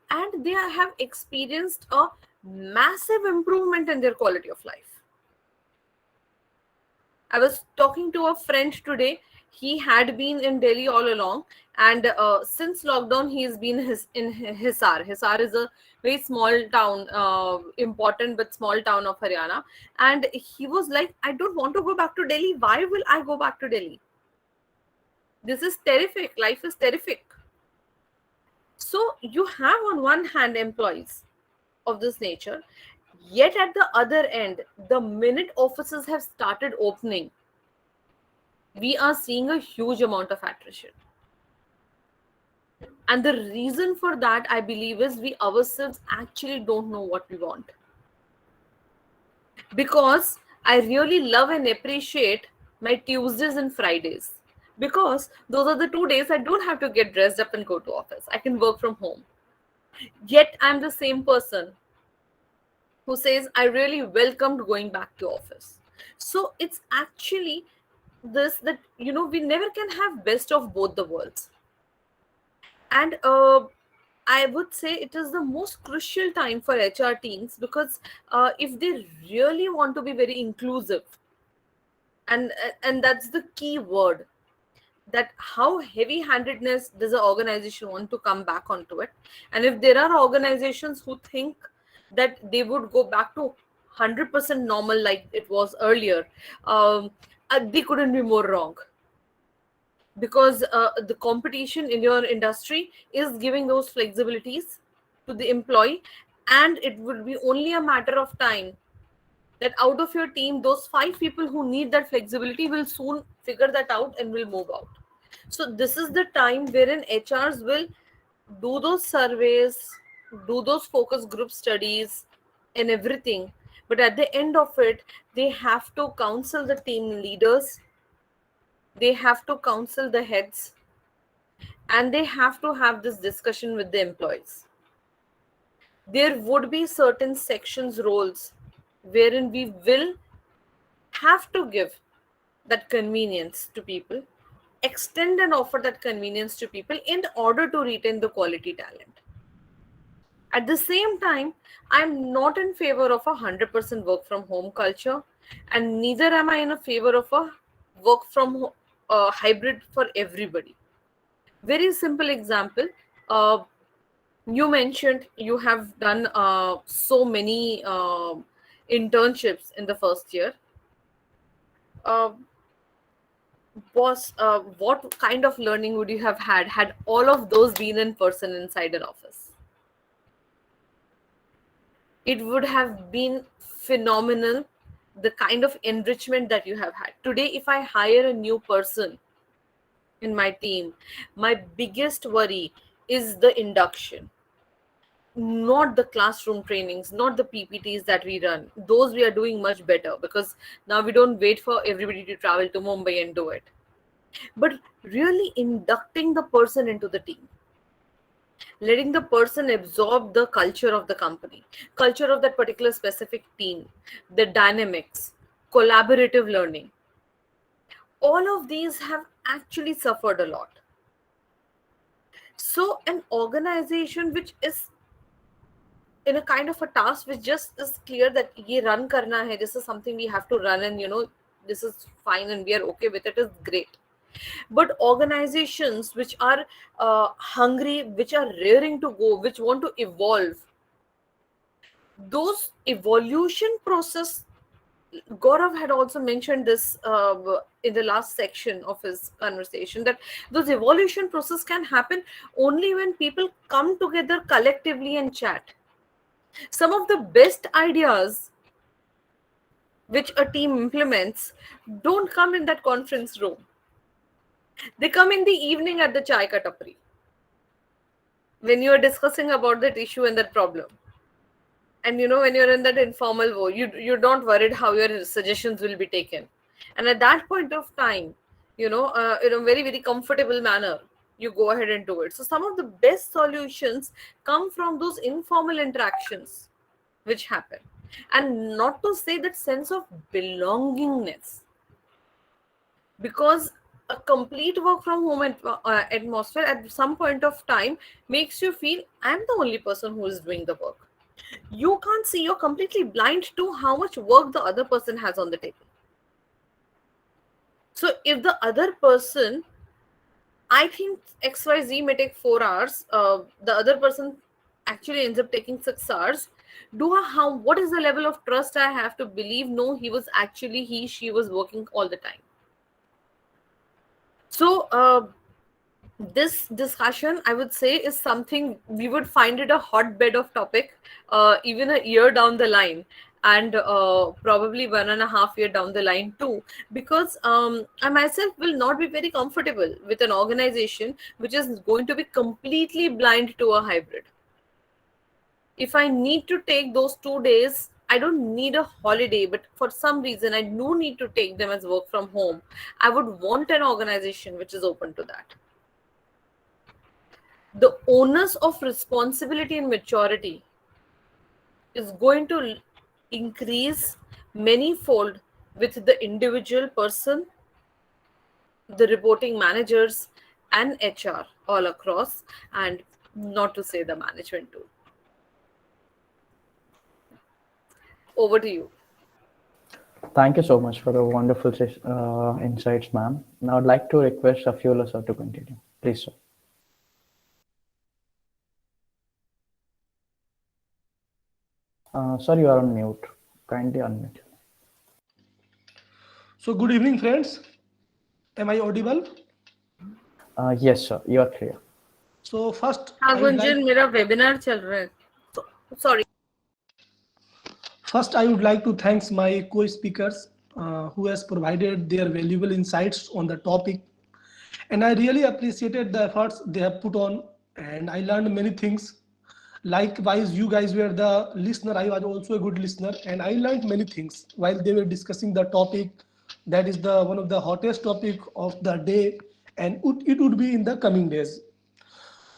and they have experienced a massive improvement in their quality of life. I was talking to a friend today. He had been in Delhi all along, and since lockdown, he's been in Hisar. Hisar is a very small town, important but small town of Haryana. And he was like, I don't want to go back to Delhi. Why will I go back to Delhi? This is terrific. Life is terrific. So you have on one hand employees of this nature, yet at the other end, the minute offices have started opening, we are seeing a huge amount of attrition. And the reason for that, I believe, is we ourselves actually don't know what we want. Because I really love and appreciate my Tuesdays and Fridays, because those are the 2 days I don't have to get dressed up and go to office. I can work from home. Yet I'm the same person who says I really welcomed going back to office. So it's actually this, that we never can have best of both the worlds. And I would say it is the most crucial time for HR teams, because if they really want to be very inclusive, and that's the key word, that how heavy-handedness does an organization want to come back onto it. And if there are organizations who think that they would go back to 100% normal like it was earlier, they couldn't be more wrong. Because the competition in your industry is giving those flexibilities to the employee, and it would be only a matter of time that out of your team, those 5 people who need that flexibility will soon figure that out and will move out. So this is the time wherein HRs will do those surveys, do those focus group studies and everything. But at the end of it, they have to counsel the team leaders, they have to counsel the heads, and they have to have this discussion with the employees. There would be certain sections roles wherein we will have to give that convenience to people, extend and offer that convenience to people in order to retain the quality talent. At the same time, I'm not in favor of a 100% work from home culture, and neither am I in a favor of a work from hybrid for everybody. Very simple example. You mentioned you have done so many internships in the first year. What kind of learning would you have had all of those been in person inside an office? It would have been phenomenal, the kind of enrichment that you have had. Today, if I hire a new person in my team, my biggest worry is the induction, not the classroom trainings, not the PPTs that we run. Those we are doing much better because now we don't wait for everybody to travel to Mumbai and do it. But really inducting the person into the team, letting the person absorb the culture of the company, culture of that particular specific team, the dynamics, collaborative learning. All of these have actually suffered a lot. So an organization which is in a kind of a task which just is clear that ye run karna hai, this is something we have to run, and this is fine and we are okay with it, is great. But organizations which are hungry, which are raring to go, which want to evolve, those evolution process, Gaurav had also mentioned this in the last section of his conversation, that those evolution process can happen only when people come together collectively and chat. Some of the best ideas which a team implements don't come in that conference room. They come in the evening at the chai ka tapri, when you are discussing about that issue and that problem. And when you're in that informal way, you're not worried how your suggestions will be taken. And at that point of time, in a very, very comfortable manner, you go ahead and do it. So some of the best solutions come from those informal interactions which happen. And not to say that sense of belongingness, because a complete work from home atmosphere at some point of time makes you feel I'm the only person who is doing the work. You can't see, you're completely blind to how much work the other person has on the table. So if the other person, I think XYZ may take 4 hours, the other person actually ends up taking 6 hours, what is the level of trust I have to believe no, she was working all the time? So this discussion, I would say, is something we would find it a hotbed of topic even a year down the line, and probably 1.5 years down the line too, because I myself will not be very comfortable with an organization which is going to be completely blind to a hybrid. If I need to take those 2 days, I don't need a holiday, but for some reason I do need to take them as work from home, I would want an organization which is open to that. The onus of responsibility and maturity is going to increase manyfold with the individual person, the reporting managers, and HR all across, and not to say the management too. Over to you. Thank you so much for the wonderful insights, ma'am. Now I'd like to request Safiola sir to continue. Please, sir. Sir, you are on mute. Kindly unmute. So good evening, friends. Am I audible? Yes, sir. You are clear. So first, हाँ गुंजन, मेरा webinar चल रहा है. Sorry. First, I would like to thank my co-speakers who has provided their valuable insights on the topic. And I really appreciated the efforts they have put on, and I learned many things. Likewise, you guys were the listener. I was also a good listener, and I learned many things while they were discussing the topic That is the one of the hottest topic of the day, and it would be in the coming days.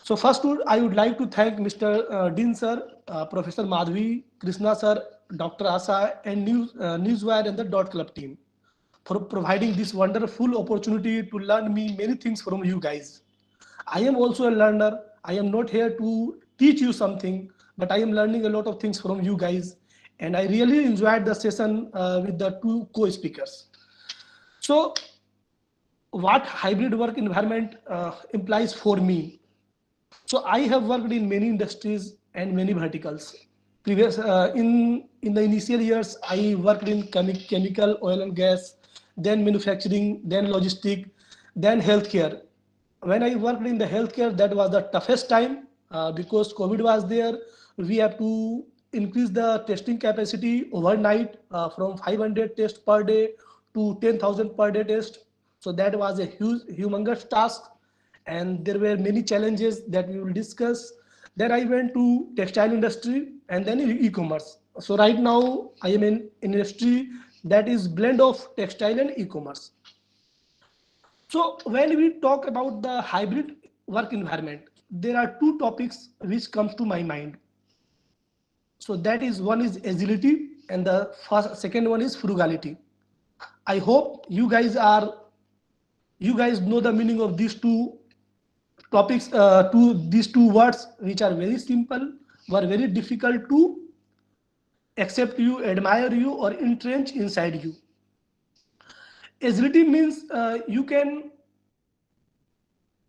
So first, I would like to thank Mr. Dean sir, Professor Madhvi, Krishna sir, Dr. Asa, and Newswire and the Dot Club team for providing this wonderful opportunity to learn me many things from you guys. I am also a learner. I am not here to teach you something, but I am learning a lot of things from you guys. And I really enjoyed the session with the two co-speakers. So what hybrid work environment implies for me? So I have worked in many industries and many verticals. In the initial years, I worked in chemical, oil and gas, then manufacturing, then logistic, then healthcare. When I worked in the healthcare, that was the toughest time because COVID was there. We have to increase the testing capacity overnight from 500 tests per day to 10,000 per day test. So that was a humongous task, and there were many challenges that we will discuss. Then I went to textile industry and then e-commerce. So right now I am in industry that is blend of textile and e-commerce. So when we talk about the hybrid work environment, there are two topics which comes to my mind. So that is, one is agility and the second one is frugality. I hope you guys know the meaning of these two topics, these two words, which are very simple, were very difficult to accept you, admire you, or entrench inside you. Agility means you can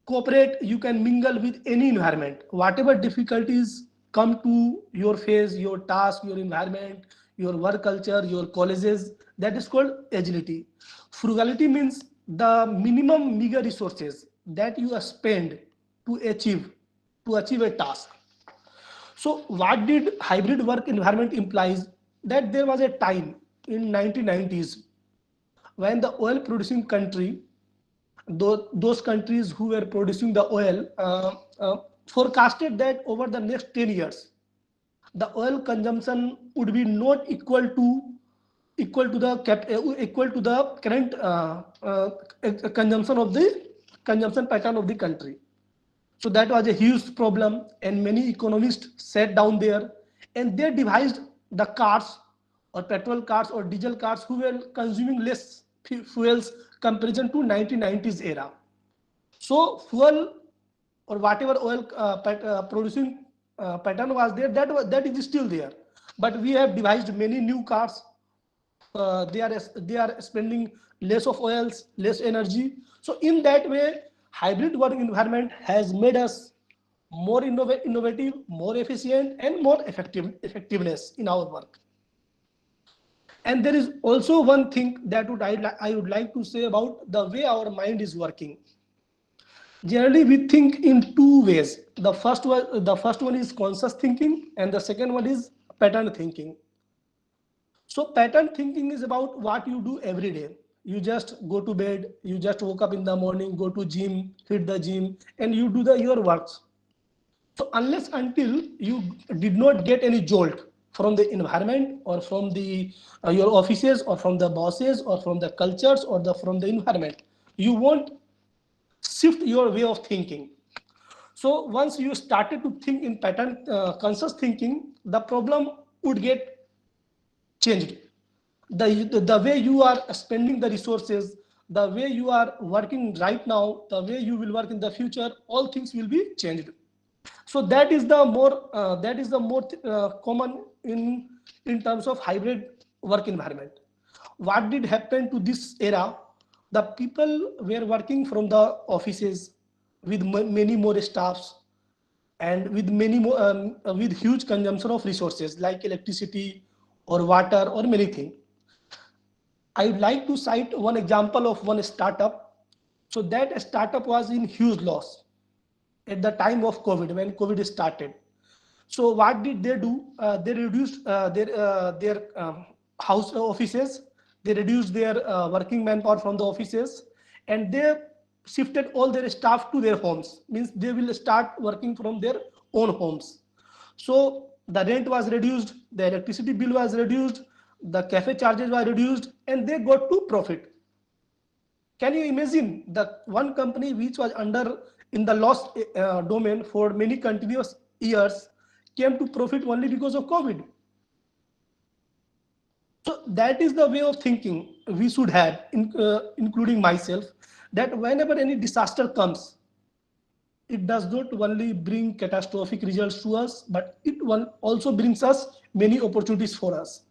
cooperate, you can mingle with any environment. Whatever difficulties come to your face, your task, your environment, your work culture, your colleges, that is called agility. Frugality means the minimum meager resources that you spend to achieve a task. So what did hybrid work environment implies? That there was a time in 1990s when the oil producing country, those countries who were producing the oil, forecasted that over the next 10 years, the oil consumption would be not equal to the current consumption pattern of the country. So that was a huge problem, and many economists sat down there and they devised the cars or petrol cars or diesel cars who were consuming less fuels comparison to 1990s era. So fuel or whatever oil producing pattern was there, that is still there. But we have devised many new cars. They are spending less of oils, less energy. So in that way, hybrid work environment has made us more innovative, more efficient, and more effectiveness in our work. And there is also one thing that I would like to say about the way our mind is working. Generally, we think in two ways. The first one is conscious thinking, and the second one is pattern thinking. So pattern thinking is about what you do every day. You just go to bed, you just woke up in the morning, go to gym, hit the gym, and you do your works. So unless until you did not get any jolt from the environment or from the your offices or from the bosses or from the cultures or from the environment, you won't shift your way of thinking. So once you started to think in pattern conscious thinking, the problem would get changed. The way you are spending the resources, the way you are working right now, the way you will work in the future, all things will be changed. So that is the more common in terms of hybrid work environment. What did happen to this era? The people were working from the offices with many more staffs and with many more with huge consumption of resources like electricity or water or many things. I would like to cite one example of one startup. So that startup was in huge loss at the time of COVID, when COVID started. So what did they do? They reduced their house offices. They reduced their working manpower from the offices, and they shifted all their staff to their homes. Means they will start working from their own homes. So the rent was reduced, the electricity bill was reduced, the cafe charges were reduced, and they got to profit. Can you imagine the one company which was under in the loss domain for many continuous years came to profit only because of COVID? So that is the way of thinking we should have, including myself, that whenever any disaster comes, it does not only bring catastrophic results to us, but it also brings us many opportunities for us.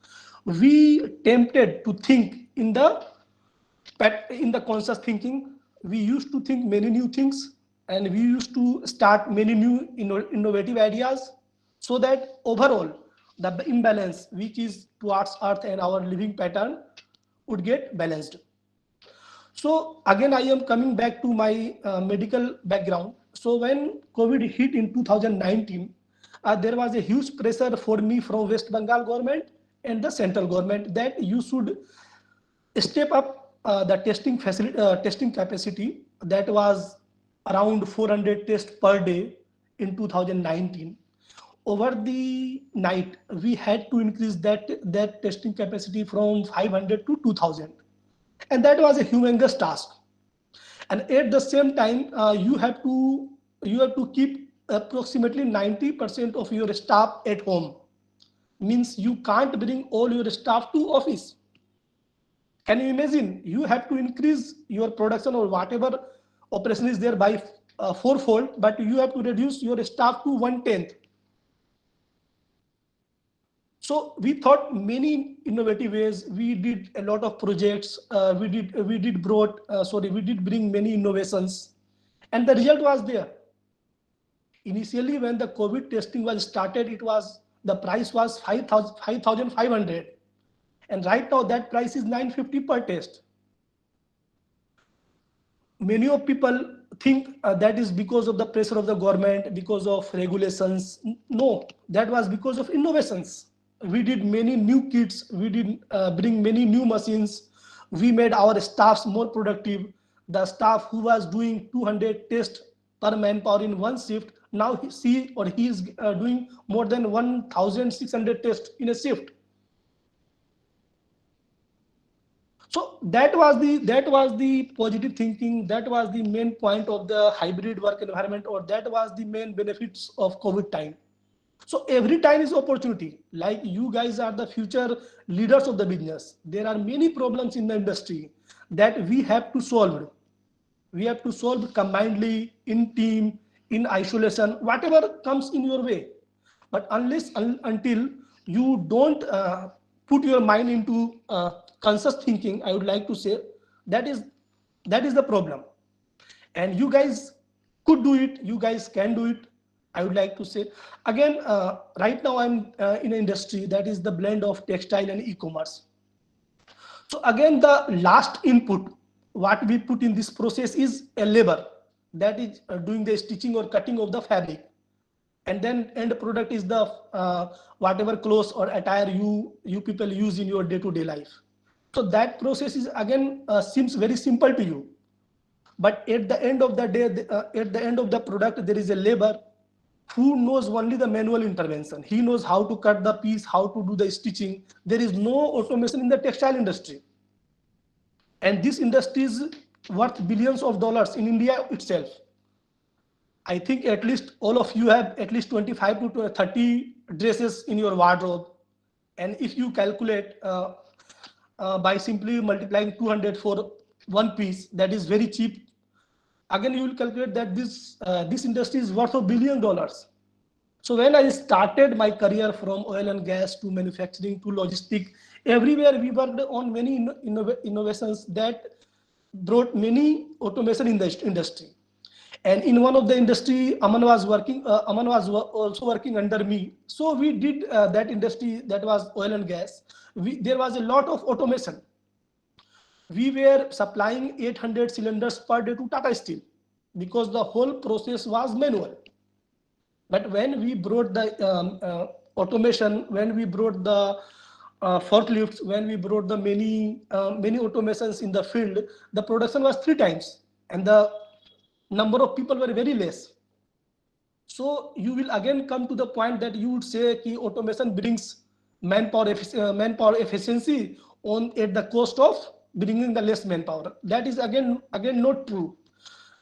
We tempted to think in the conscious thinking. We used to think many new things, and we used to start many new innovative ideas, so that overall the imbalance which is towards earth and our living pattern would get balanced. So again, I am coming back to my medical background. So when COVID hit in 2019, there was a huge pressure for me from West Bengal government and the central government that you should step up the testing capacity that was around 400 tests per day in 2019. Over the night, we had to increase that testing capacity from 500 to 2000, and that was a humongous task. And at the same time, you have to keep approximately 90% of your staff at home. Means you can't bring all your staff to office. Can you imagine? You have to increase your production or whatever operation is there by fourfold, but you have to reduce your staff to 1/10. So we thought many innovative ways. We did a lot of projects. We did bring many innovations, and the result was there. Initially, when the COVID testing was started, the price was 5,500, and right now that price is 950 per test. Many of people think that is because of the pressure of the government, because of regulations. No, that was because of innovations. We did many new kits. We did bring many new machines. We made our staffs more productive. The staff who was doing 200 tests per manpower in one shift, now he is doing more than 1,600 tests in a shift. So that was the positive thinking. That was the main point of the hybrid work environment, or that was the main benefits of COVID time. So every time is opportunity. Like, you guys are the future leaders of the business. There are many problems in the industry that we have to solve. We have to solve combinedly, in team, in isolation, whatever comes in your way. But until you don't put your mind into conscious thinking, I would like to say that is the problem. And you guys could do it. You guys can do it. I would like to say again, right now I'm in an industry that is the blend of textile and e-commerce. So again, the last input, what we put in this process is a labor that is doing the stitching or cutting of the fabric. And then end product is the whatever clothes or attire you people use in your day-to-day life. So that process is again seems very simple to you. But at the end of the day, at the end of the product, there is a labor who knows only the manual intervention. He knows how to cut the piece, how to do the stitching. There is no automation in the textile industry. And this industry is worth billions of dollars in India itself. I think at least all of you have at least 25 to 30 dresses in your wardrobe. And if you calculate by simply multiplying 200 for one piece, that is very cheap. Again, you will calculate that this industry is worth $1 billion. So when I started my career from oil and gas to manufacturing to logistics, everywhere we worked on many innovations that brought many automation in the industry. And in one of the industry, Aman was also working under me. So we did that industry, that was oil and gas. There was a lot of automation. We were supplying 800 cylinders per day to Tata Steel because the whole process was manual. But when we brought the automation, when we brought the forklifts, when we brought the many automations in the field, the production was 3 times and the number of people were very less. So you will again come to the point that you would say that automation brings manpower efficiency at the cost of bringing the less manpower. That is again not true,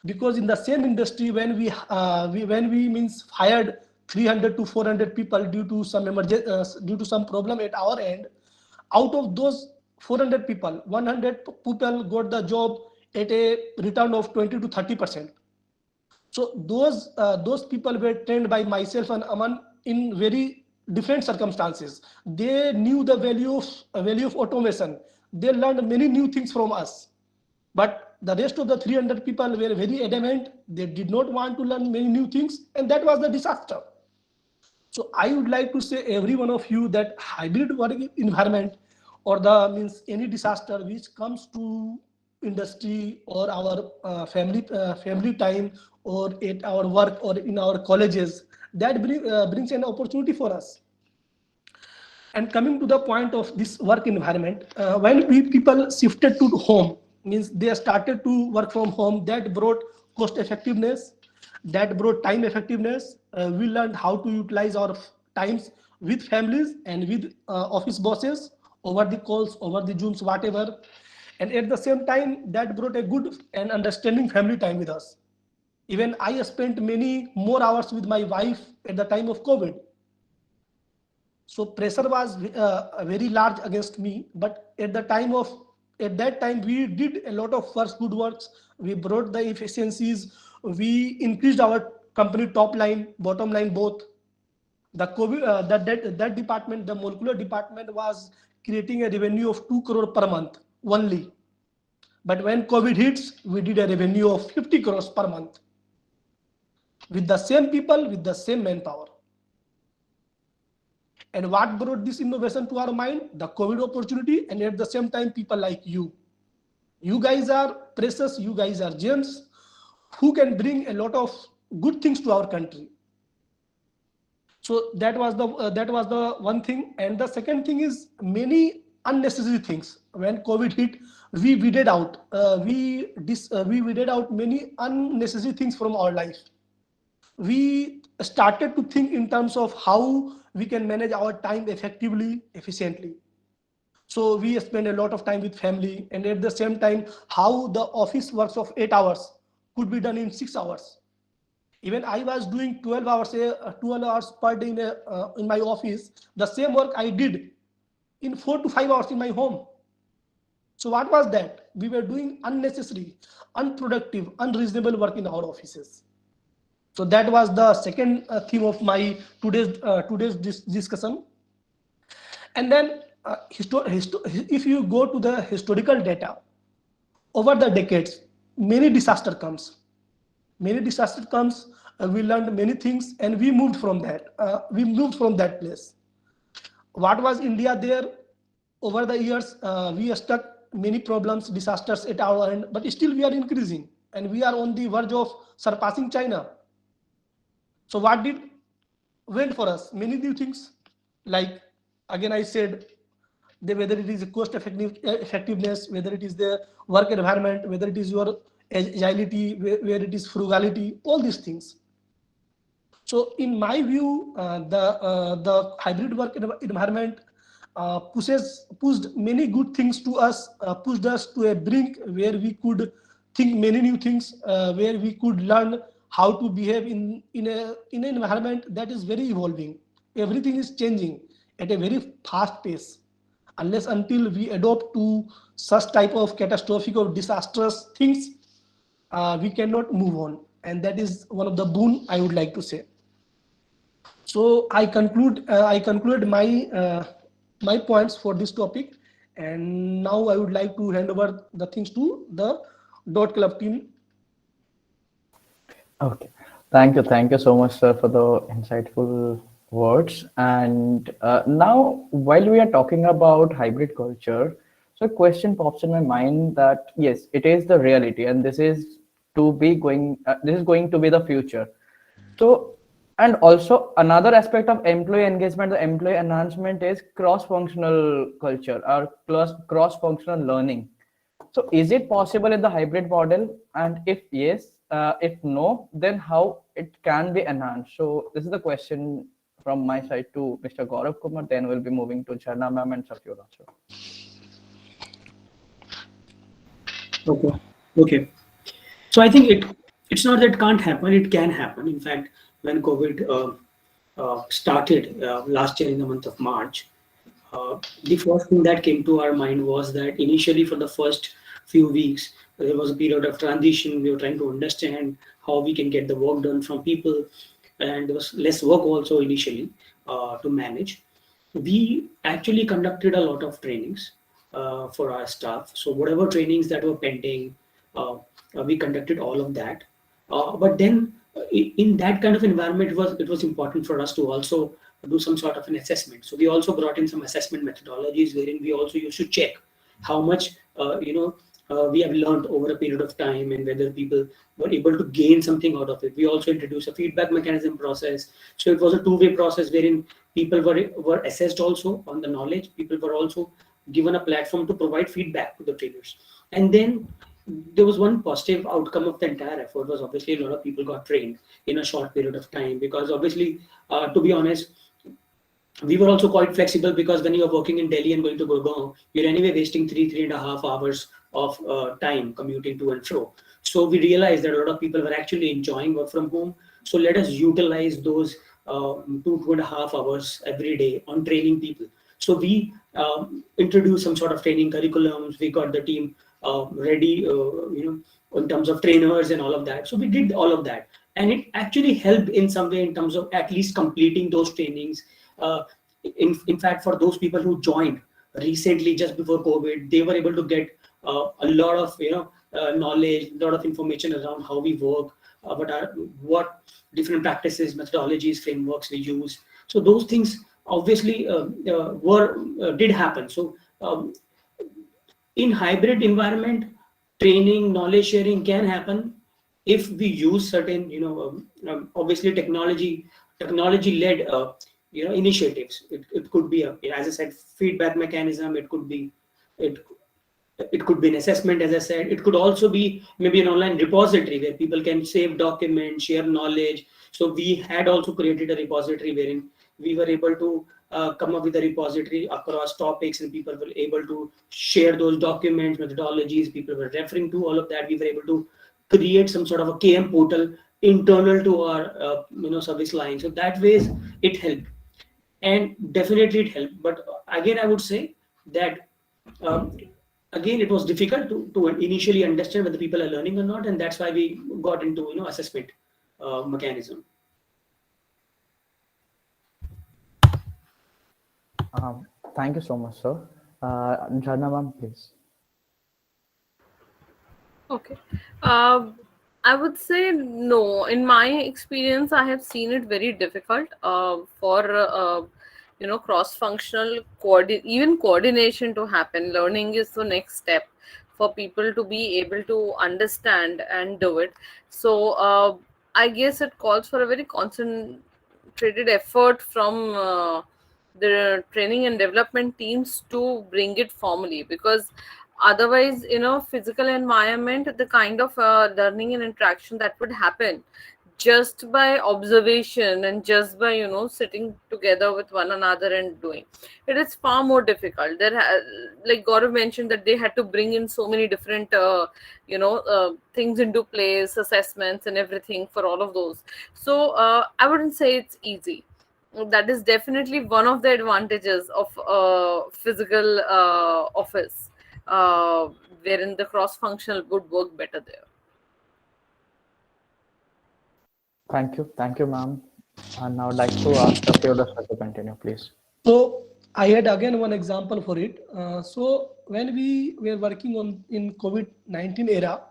because in the same industry, when we means hired 300 to 400 people due to some emergency, due to some problem at our end, out of those 400 people, 100 people got the job at a return of 20 to 30%. So those people were trained by myself and Aman in very different circumstances. They knew the value of automation. They learned many new things from us. But the rest of the 300 people were very adamant. They did not want to learn many new things, and that was the disaster. So I would like to say every one of you that hybrid work environment, or the means any disaster which comes to industry or our family time, or at our work or in our colleges, that brings an opportunity for us. And coming to the point of this work environment, when people shifted to home, means they started to work from home, that brought cost effectiveness, that brought time effectiveness. We learned how to utilize our times with families and with office bosses over the calls, over the Zooms, whatever. And at the same time, that brought a good and understanding family time with us. Even I spent many more hours with my wife at the time of COVID. So pressure was very large against me, but at that time we did a lot of good works. We brought the efficiencies. We increased our company top line, bottom line both. The COVID that department, the molecular department, was creating a revenue of 2 crore per month only. But when COVID hits, we did a revenue of 50 crores per month with the same people, with the same manpower. And what brought this innovation to our mind? The COVID opportunity, and at the same time, people like you. You guys are precious, you guys are gems who can bring a lot of good things to our country. So that was the one thing. And the second thing is many unnecessary things. When COVID hit, we weeded out. We weeded out many unnecessary things from our life. We started to think in terms of how we can manage our time effectively, efficiently. So we spend a lot of time with family, and at the same time, how the office works of 8 hours could be done in 6 hours. Even I was doing 12 hours per day in my office. The same work I did in 4 to 5 hours in my home. So what was that? We were doing unnecessary, unproductive, unreasonable work in our offices. So that was the second theme of my today's discussion. And then if you go to the historical data, over the decades, many disaster comes. We learned many things, and we moved from that place. What was India there? Over the years, we stuck many problems, disasters at our end, but still we are increasing, and we are on the verge of surpassing China. So what went for us? Many new things, like again I said, whether it is cost effectiveness, whether it is the work environment, whether it is your agility, where it is frugality, all these things. So in my view, the hybrid work environment pushed many good things to us, pushed us to a brink where we could think many new things, where we could learn how to behave in an environment that is very evolving. Everything is changing at a very fast pace. Until we adopt to such type of catastrophic or disastrous things, we cannot move on. And that is one of the boon I would like to say. So I concluded my points for this topic, and now I would like to hand over the things to the Dot Club team. Okay, thank you so much, sir, for the insightful words. And now, while we are talking about hybrid culture, so a question pops in my mind that yes, it is the reality, and this is going to be the future. So, and also another aspect of employee engagement, the employee enhancement, is cross-functional culture or cross-functional learning. So is it possible in the hybrid model? And if yes, if no, then how it can be enhanced? So this is the question from my side to Mr. Gaurav Kumar. Then we'll be moving to Jharna ma'am and Satyodha. Okay. Okay. So I think it's not that it can't happen. It can happen. In fact, when COVID started last year in the month of March, the first thing that came to our mind was that initially for the first few weeks there was a period of transition. We were trying to understand how we can get the work done from people, and there was less work also initially to manage. We actually conducted a lot of trainings for our staff. So whatever trainings that were pending, we conducted all of that. But then, in that kind of environment, it was important for us to also do some sort of an assessment. So we also brought in some assessment methodologies wherein we also used to check how much we have learned over a period of time and whether people were able to gain something out of it. We also introduced a feedback mechanism process. So it was a two-way process wherein people were assessed also on the knowledge. People were also given a platform to provide feedback to the trainers. And then there was one positive outcome of the entire effort was obviously a lot of people got trained in a short period of time, because obviously, to be honest, we were also quite flexible, because when you're working in Delhi and going to Gurgaon, you're anyway wasting 3.5 hours of time commuting to and fro. So we realized that a lot of people were actually enjoying work from home. So let us utilize those 2.5 hours every day on training people. So we introduced some sort of training curriculums. We got the team ready, in terms of trainers and all of that. So we did all of that, and it actually helped in some way in terms of at least completing those trainings. In fact, for those people who joined recently just before COVID, they were able to get a lot of knowledge, a lot of information around how we work, what different practices, methodologies, frameworks we use. So those things obviously were did happen. So in hybrid environment, training, knowledge sharing can happen if we use certain, obviously technology led initiatives. It could be as I said, feedback mechanism. It it could be an assessment, as I said. It could also be maybe an online repository where people can save documents, share knowledge. So we had also created a repository wherein we were able to come up with a repository across topics, and people were able to share those documents, methodologies. People were referring to all of that. We were able to create some sort of a KM portal internal to our service line. So that ways it helped, and definitely it helped. But again, I would say that um, again it was difficult to initially understand whether people are learning or not, and that's why we got into assessment mechanism. Thank you so much, sir. Jharna ma'am, please. Okay. I would say no. In my experience, I have seen it very difficult for cross-functional even coordination to happen. Learning is the next step for people to be able to understand and do it. So I guess it calls for a very concentrated effort from the training and development teams to bring it formally, because otherwise, physical environment, the kind of learning and interaction that would happen just by observation and just by sitting together with one another and doing it is far more difficult. Like Gaurav mentioned, that they had to bring in so many different things into place, assessments and everything for all of those. So I wouldn't say it's easy. That is definitely one of the advantages of physical office, uh, wherein the cross functional would work better there. Thank you, ma'am. And now I'd like to ask Theodore to continue, please. So I had again one example for it. So when we were working on in COVID-19 era,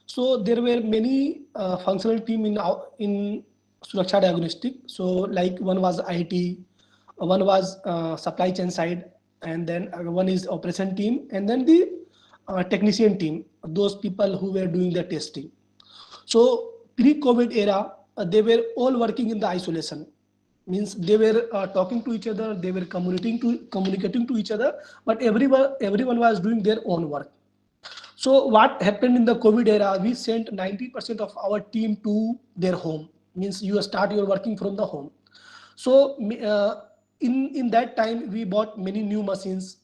so there were many functional team in Suraksha Diagnostic. So like one was IT, one was supply chain side, and then one is operation team, and then the technician team. Those people who were doing the testing. So pre-COVID era, they were all working in the isolation. Means they were talking to each other, they were communicating to each other, but everyone was doing their own work. So what happened in the COVID era? We sent 90% of our team to their home. Means you start your working from the home. So in that time we bought many new machines,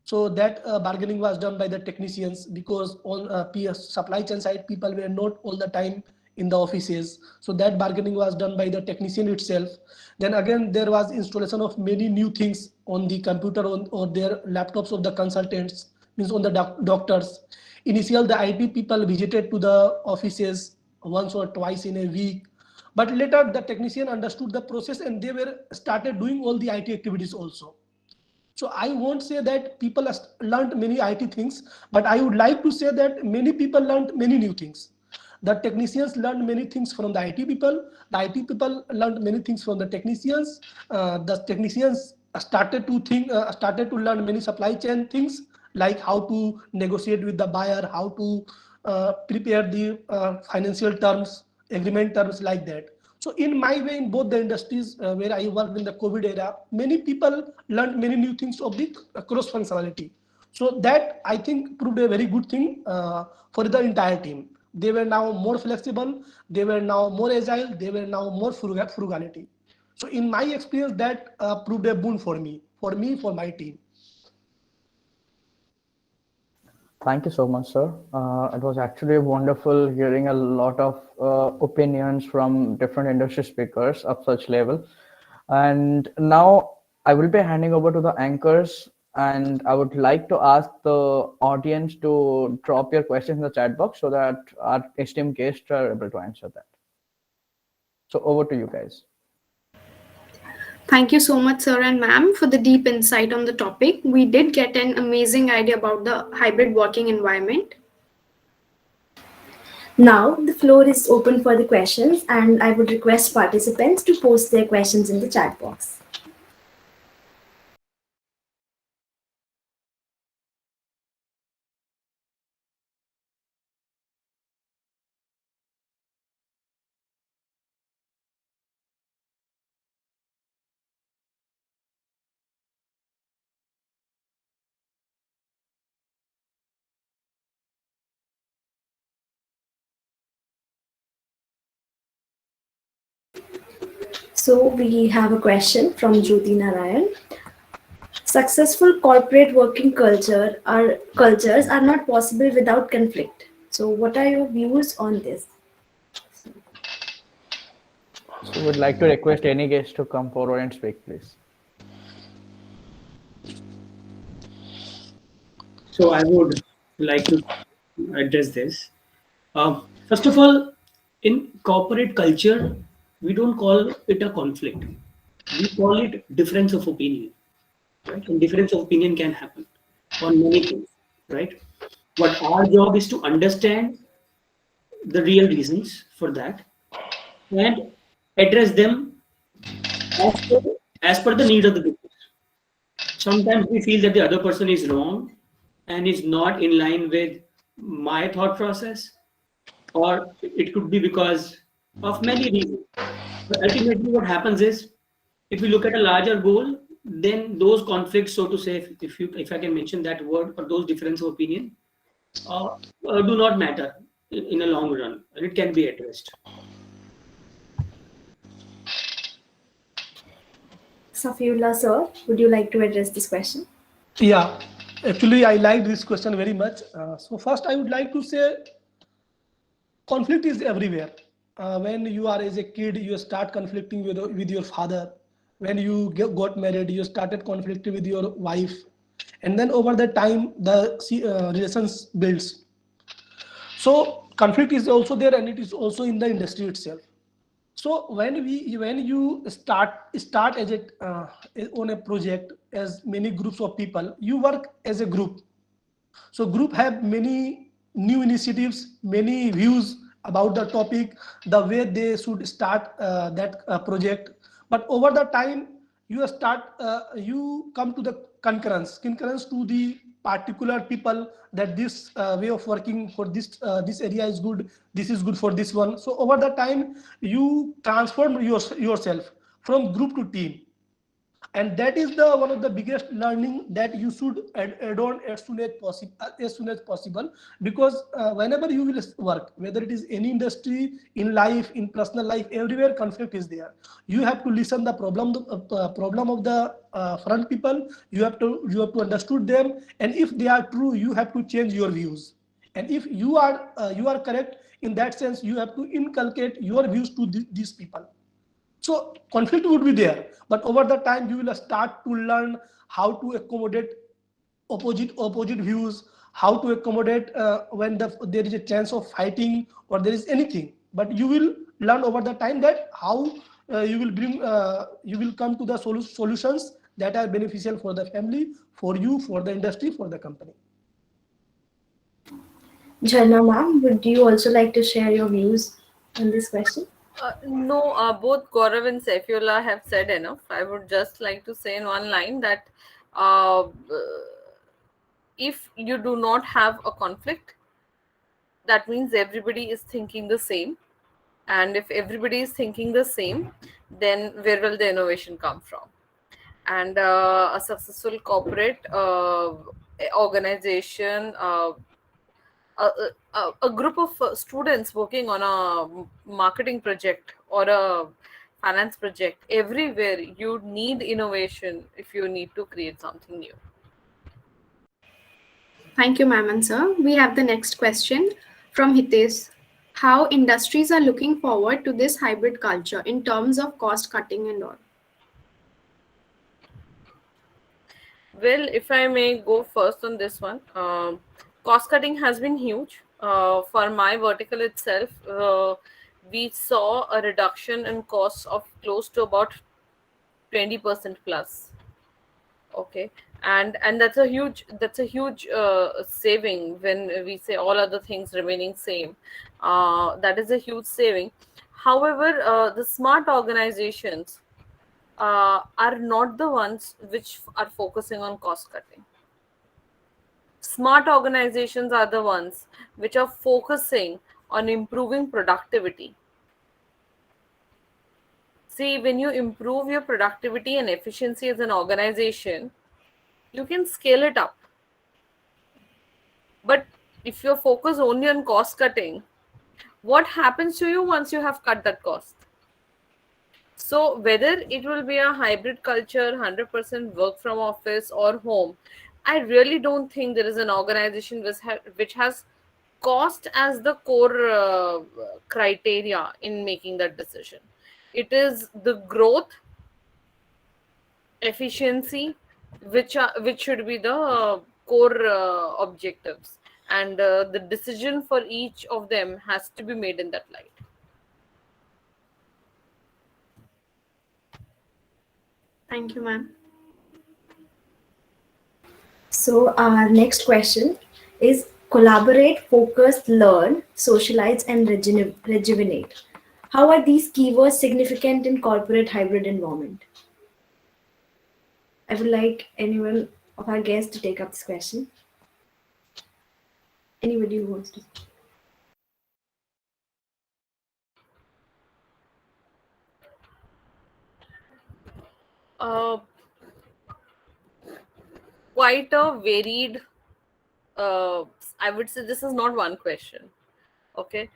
So that bargaining was done by the technicians, because on supply chain side people were not all the time in the offices. So that bargaining was done by the technician itself. Then again there was installation of many new things on the computer or their laptops of the consultants, means on the doctors. Initial the IT people visited to the offices once or twice in a week, but later the technician understood the process and they were started doing all the IT activities also. So I won't say that people learned many IT things, but I would like to say that many people learned many new things. The technicians learned many things from the IT people. The IT people learned many things from the technicians. The technicians started to learn many supply chain things, like how to negotiate with the buyer, how to prepare the financial terms, agreement terms, like that. So in my way, in both the industries where I worked in the COVID era, many people learned many new things of the cross functionality. So that I think proved a very good thing for the entire team. They were now more flexible, they were now more agile, they were now more frugality. So in my experience, that proved a boon for me, for my team. Thank you so much, sir. It was actually wonderful hearing a lot of opinions from different industry speakers of such level. And now I will be handing over to the anchors, and I would like to ask the audience to drop your questions in the chat box so that our esteemed guests are able to answer that. So over to you guys. Thank you so much, sir and ma'am, for the deep insight on the topic. We did get an amazing idea about the hybrid working environment. Now the floor is open for the questions, and I would request participants to post their questions in the chat box. So we have a question from Jyoti Narayan. Successful corporate working cultures are not possible without conflict. So what are your views on this? So would like to request any guest to come forward and speak, please. So I would like to address this. First of all, in corporate culture, we don't call it a conflict. We call it difference of opinion, right? And difference of opinion can happen on many things, right? What our job is to understand the real reasons for that and address them as per the need of the business. Sometimes we feel that the other person is wrong and is not in line with my thought process, or it could be because of many reasons. But ultimately, what happens is, if we look at a larger goal, then those conflicts, so to say, if I can mention that word, or those difference of opinion, do not matter in a long run, and it can be addressed. Safiullah sir, would you like to address this question? Yeah, actually I like this question very much. So first I would like to say conflict is everywhere. When you are as a kid, you start conflicting with your father. When you got married, you started conflicting with your wife, and then over the time the relations builds. So conflict is also there, and it is also in the industry itself. So when you start as on a project as many groups of people, you work as a group. So group have many new initiatives, many views about the topic, the way they should start that project. But over the time, you come to the concurrence to the particular people, that this way of working for this area is good, this is good for this one. So over the time, you transform yourself from group to team. And that is the one of the biggest learning that you should add on as soon as possible, because whenever you will work, whether it is any industry, in life, in personal life, everywhere conflict is there. You have to listen the problem of the front people. You have to understood them, and if they are true, you have to change your views. And if you are correct, in that sense you have to inculcate your views to these people. So conflict would be there, but over the time you will start to learn how to accommodate opposite views, how to accommodate when there is a chance of fighting or there is anything. But you will learn over the time that how you will come to the solutions that are beneficial for the family, for you, for the industry, for the company. Jharna ma'am, would you also like to share your views on this question? No, both Gaurav and Saifullah have said enough. I would just like to say in one line that uh, if you do not have a conflict, that means everybody is thinking the same. And if everybody is thinking the same, then where will the innovation come from? And a successful corporate organization, a group of students working on a marketing project or a finance project, everywhere you need innovation if you need to create something new. Thank you, ma'am and sir. We have the next question from Hitesh. How industries are looking forward to this hybrid culture in terms of cost cutting and all? Well, if I may go first on this one, cost cutting has been huge. For my vertical itself, we saw a reduction in costs of close to about 20% plus. Okay, and that's a huge saving when we say all other things remaining same. That is a huge saving. However, the smart organizations are not the ones which are focusing on cost cutting. Smart organizations are the ones which are focusing on improving productivity. See, when you improve your productivity and efficiency as an organization, you can scale it up. But if you're focused only on cost cutting, what happens to you once you have cut that cost? So whether it will be a hybrid culture, 100% work from office or home, I really don't think there is an organization which has cost as the core criteria in making that decision. It is the growth, efficiency, which should be the core objectives, and the decision for each of them has to be made in that light. Thank you, ma'am. So our next question is collaborate, focus, learn, socialize, and rejuvenate. How are these keywords significant in corporate hybrid environment? I would like anyone of our guests to take up this question. Anybody who wants to. Uh, Quite a varied. I would say this is not one question. Okay.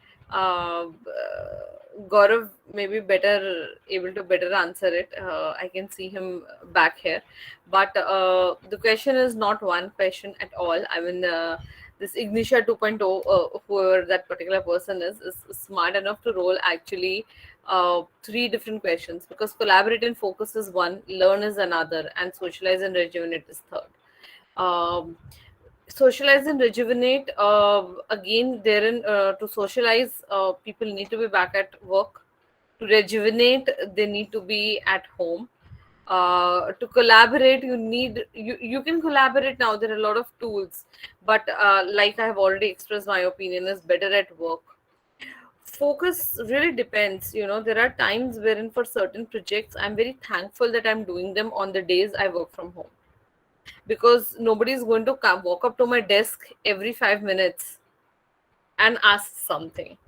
Gaurav may be able to better answer it. I can see him back here, but the question is not one question at all. I mean, this Ignitia 2.0, whoever that particular person is smart enough to roll actually three different questions, because collaborate and focus is one, learn is another, and socialize and rejuvenate is third. Socialize and rejuvenate, again therein, to socialize, people need to be back at work. To rejuvenate, they need to be at home. To collaborate, you can collaborate now. There are a lot of tools, but like I have already expressed, my opinion is better at work. Focus really depends. There are times wherein for certain projects I'm very thankful that I'm doing them on the days I work from home, because nobody is going to walk up to my desk every 5 minutes and ask something.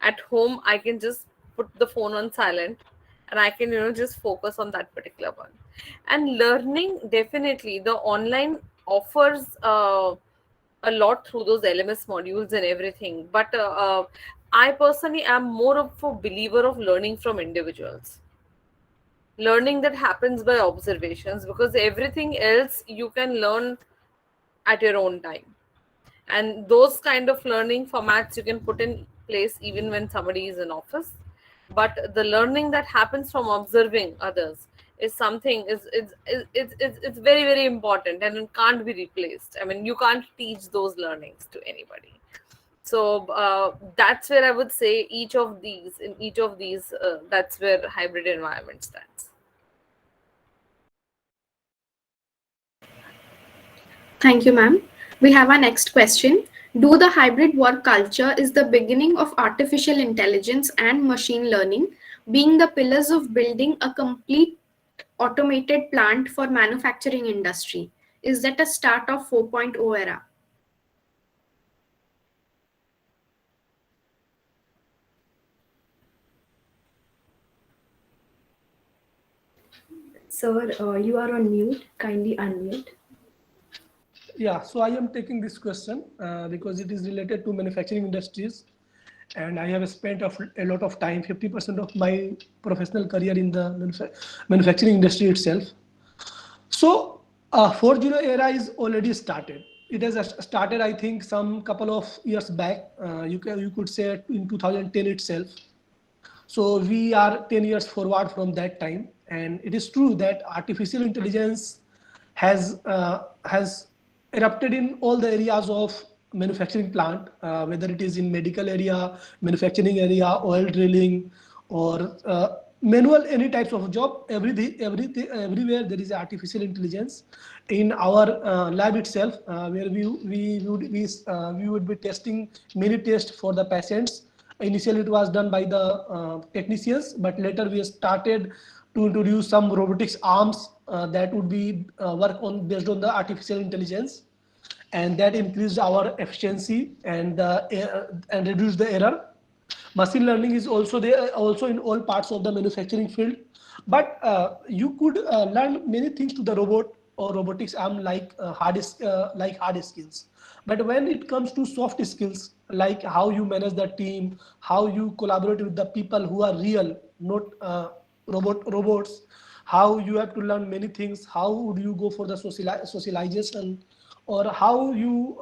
At home, I can just put the phone on silent and I can just focus on that particular one. And learning, definitely the online offers a lot through those LMS modules and everything, but I personally am more of a believer of learning from individuals, learning that happens by observations, because everything else you can learn at your own time. And those kind of learning formats you can put in place even when somebody is in office, but the learning that happens from observing others is something it's very, very important, and it can't be replaced. I mean, you can't teach those learnings to anybody. So that's where I would say each of these that's where hybrid environment stands. Thank you, ma'am. We have our next question. Do the hybrid work culture is the beginning of artificial intelligence and machine learning being the pillars of building a complete automated plant for manufacturing industry? Is that a start of 4.0 era? Sir, you are on mute. Kindly unmute. Yeah, so I am taking this question because it is related to manufacturing industries, and I have spent a lot of time, 50% of my professional career in the manufacturing industry itself. So 4.0 era is already started. It has started, I think, some couple of years back. You could say in 2010 itself. So we are 10 years forward from that time, and it is true that artificial intelligence has erupted in all the areas of manufacturing plant, whether it is in medical area, manufacturing area, oil drilling, or manual any types of job. Everywhere there is artificial intelligence. In our lab itself, where we would be testing many tests for the patients. Initially, it was done by the technicians, but later we started to introduce some robotics arms that would be work on based on the artificial intelligence, and that increased our efficiency and reduced the error. Machine learning is also there, also in all parts of the manufacturing field, but you could learn many things to the robot or robotics arm like hard skills. But when it comes to soft skills, like how you manage the team, how you collaborate with the people who are real, not robots, how you have to learn many things, how would you go for the socialization, or how you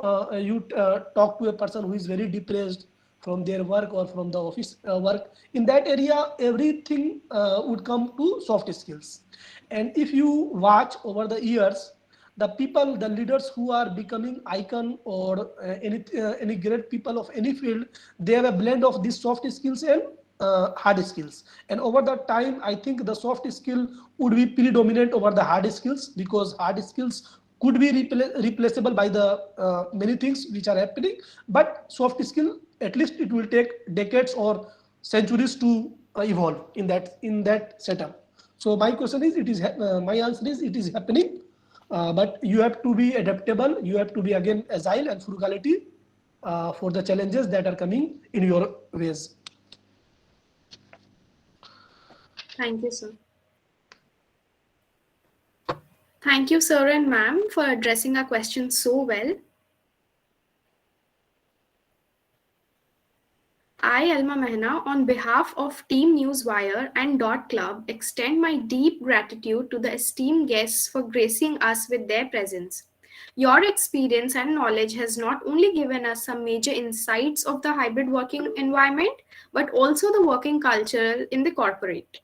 talk to a person who is very depressed from their work or from the office work. In that area, everything would come to soft skills. And if you watch over the years, the people, the leaders who are becoming icon or any great people of any field, they have a blend of these soft skills and hard skills. And over the time, I think the soft skill would be predominant over the hard skills, because hard skills could be replaceable by the many things which are happening, but soft skill, at least it will take decades or centuries to evolve in that setup. So my question is, my answer is, it is happening, but you have to be adaptable. You have to be again agile and frugality for the challenges that are coming in your ways. Thank you, sir. Thank you, sir and ma'am, for addressing our questions so well. I, Alma Mehna, on behalf of Team Newswire and Dot Club, extend my deep gratitude to the esteemed guests for gracing us with their presence. Your experience and knowledge has not only given us some major insights of the hybrid working environment, but also the working culture in the corporate.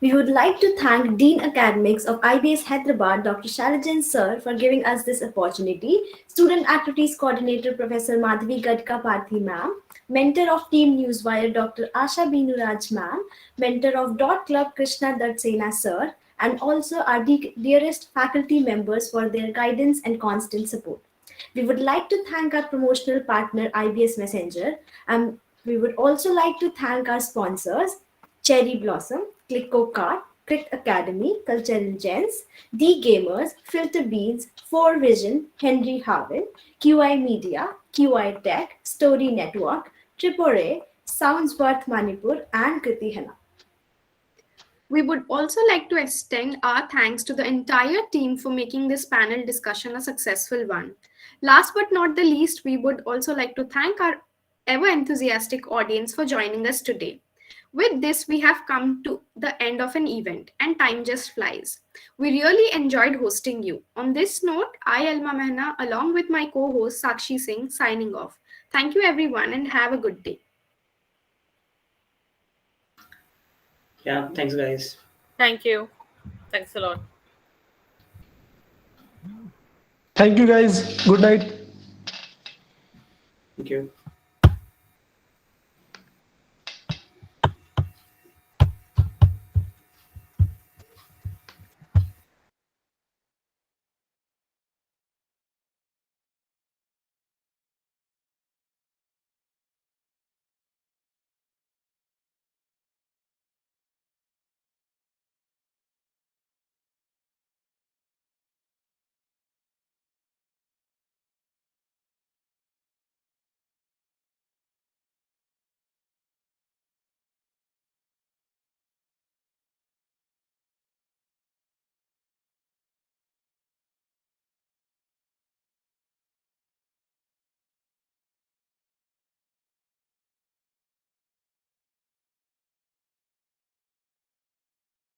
We would like to thank Dean Academics of IBS Hyderabad, Dr. Shalajan Sir, for giving us this opportunity, Student Activities Coordinator Professor Madhavi Gadka Parthi Ma'am, Mentor of Team Newswire Dr. Asha Binuraj Ma'am, Mentor of Dot Club Krishna Datsena Sir, and also our dearest faculty members for their guidance and constant support. We would like to thank our promotional partner IBS Messenger, and we would also like to thank our sponsors, Cherry Blossom, Clicko Card, Cricket Academy, Cultural Gens, D Gamers, Filter Beans, 4Vision, Henry Harvin, QI Media, QI Tech, Story Network, Tripore, Soundsworth Manipur, and Kriti Hena. We would also like to extend our thanks to the entire team for making this panel discussion a successful one. Last but not the least, we would also like to thank our ever enthusiastic audience for joining us today. With this, we have come to the end of an event and time just flies. We really enjoyed hosting you. On this note, I, Elma Mehna, along with my co-host Sakshi Singh, signing off. Thank you everyone and have a good day. Yeah, thanks, guys. Thank you. Thanks a lot. Thank you guys. Good night. Thank you.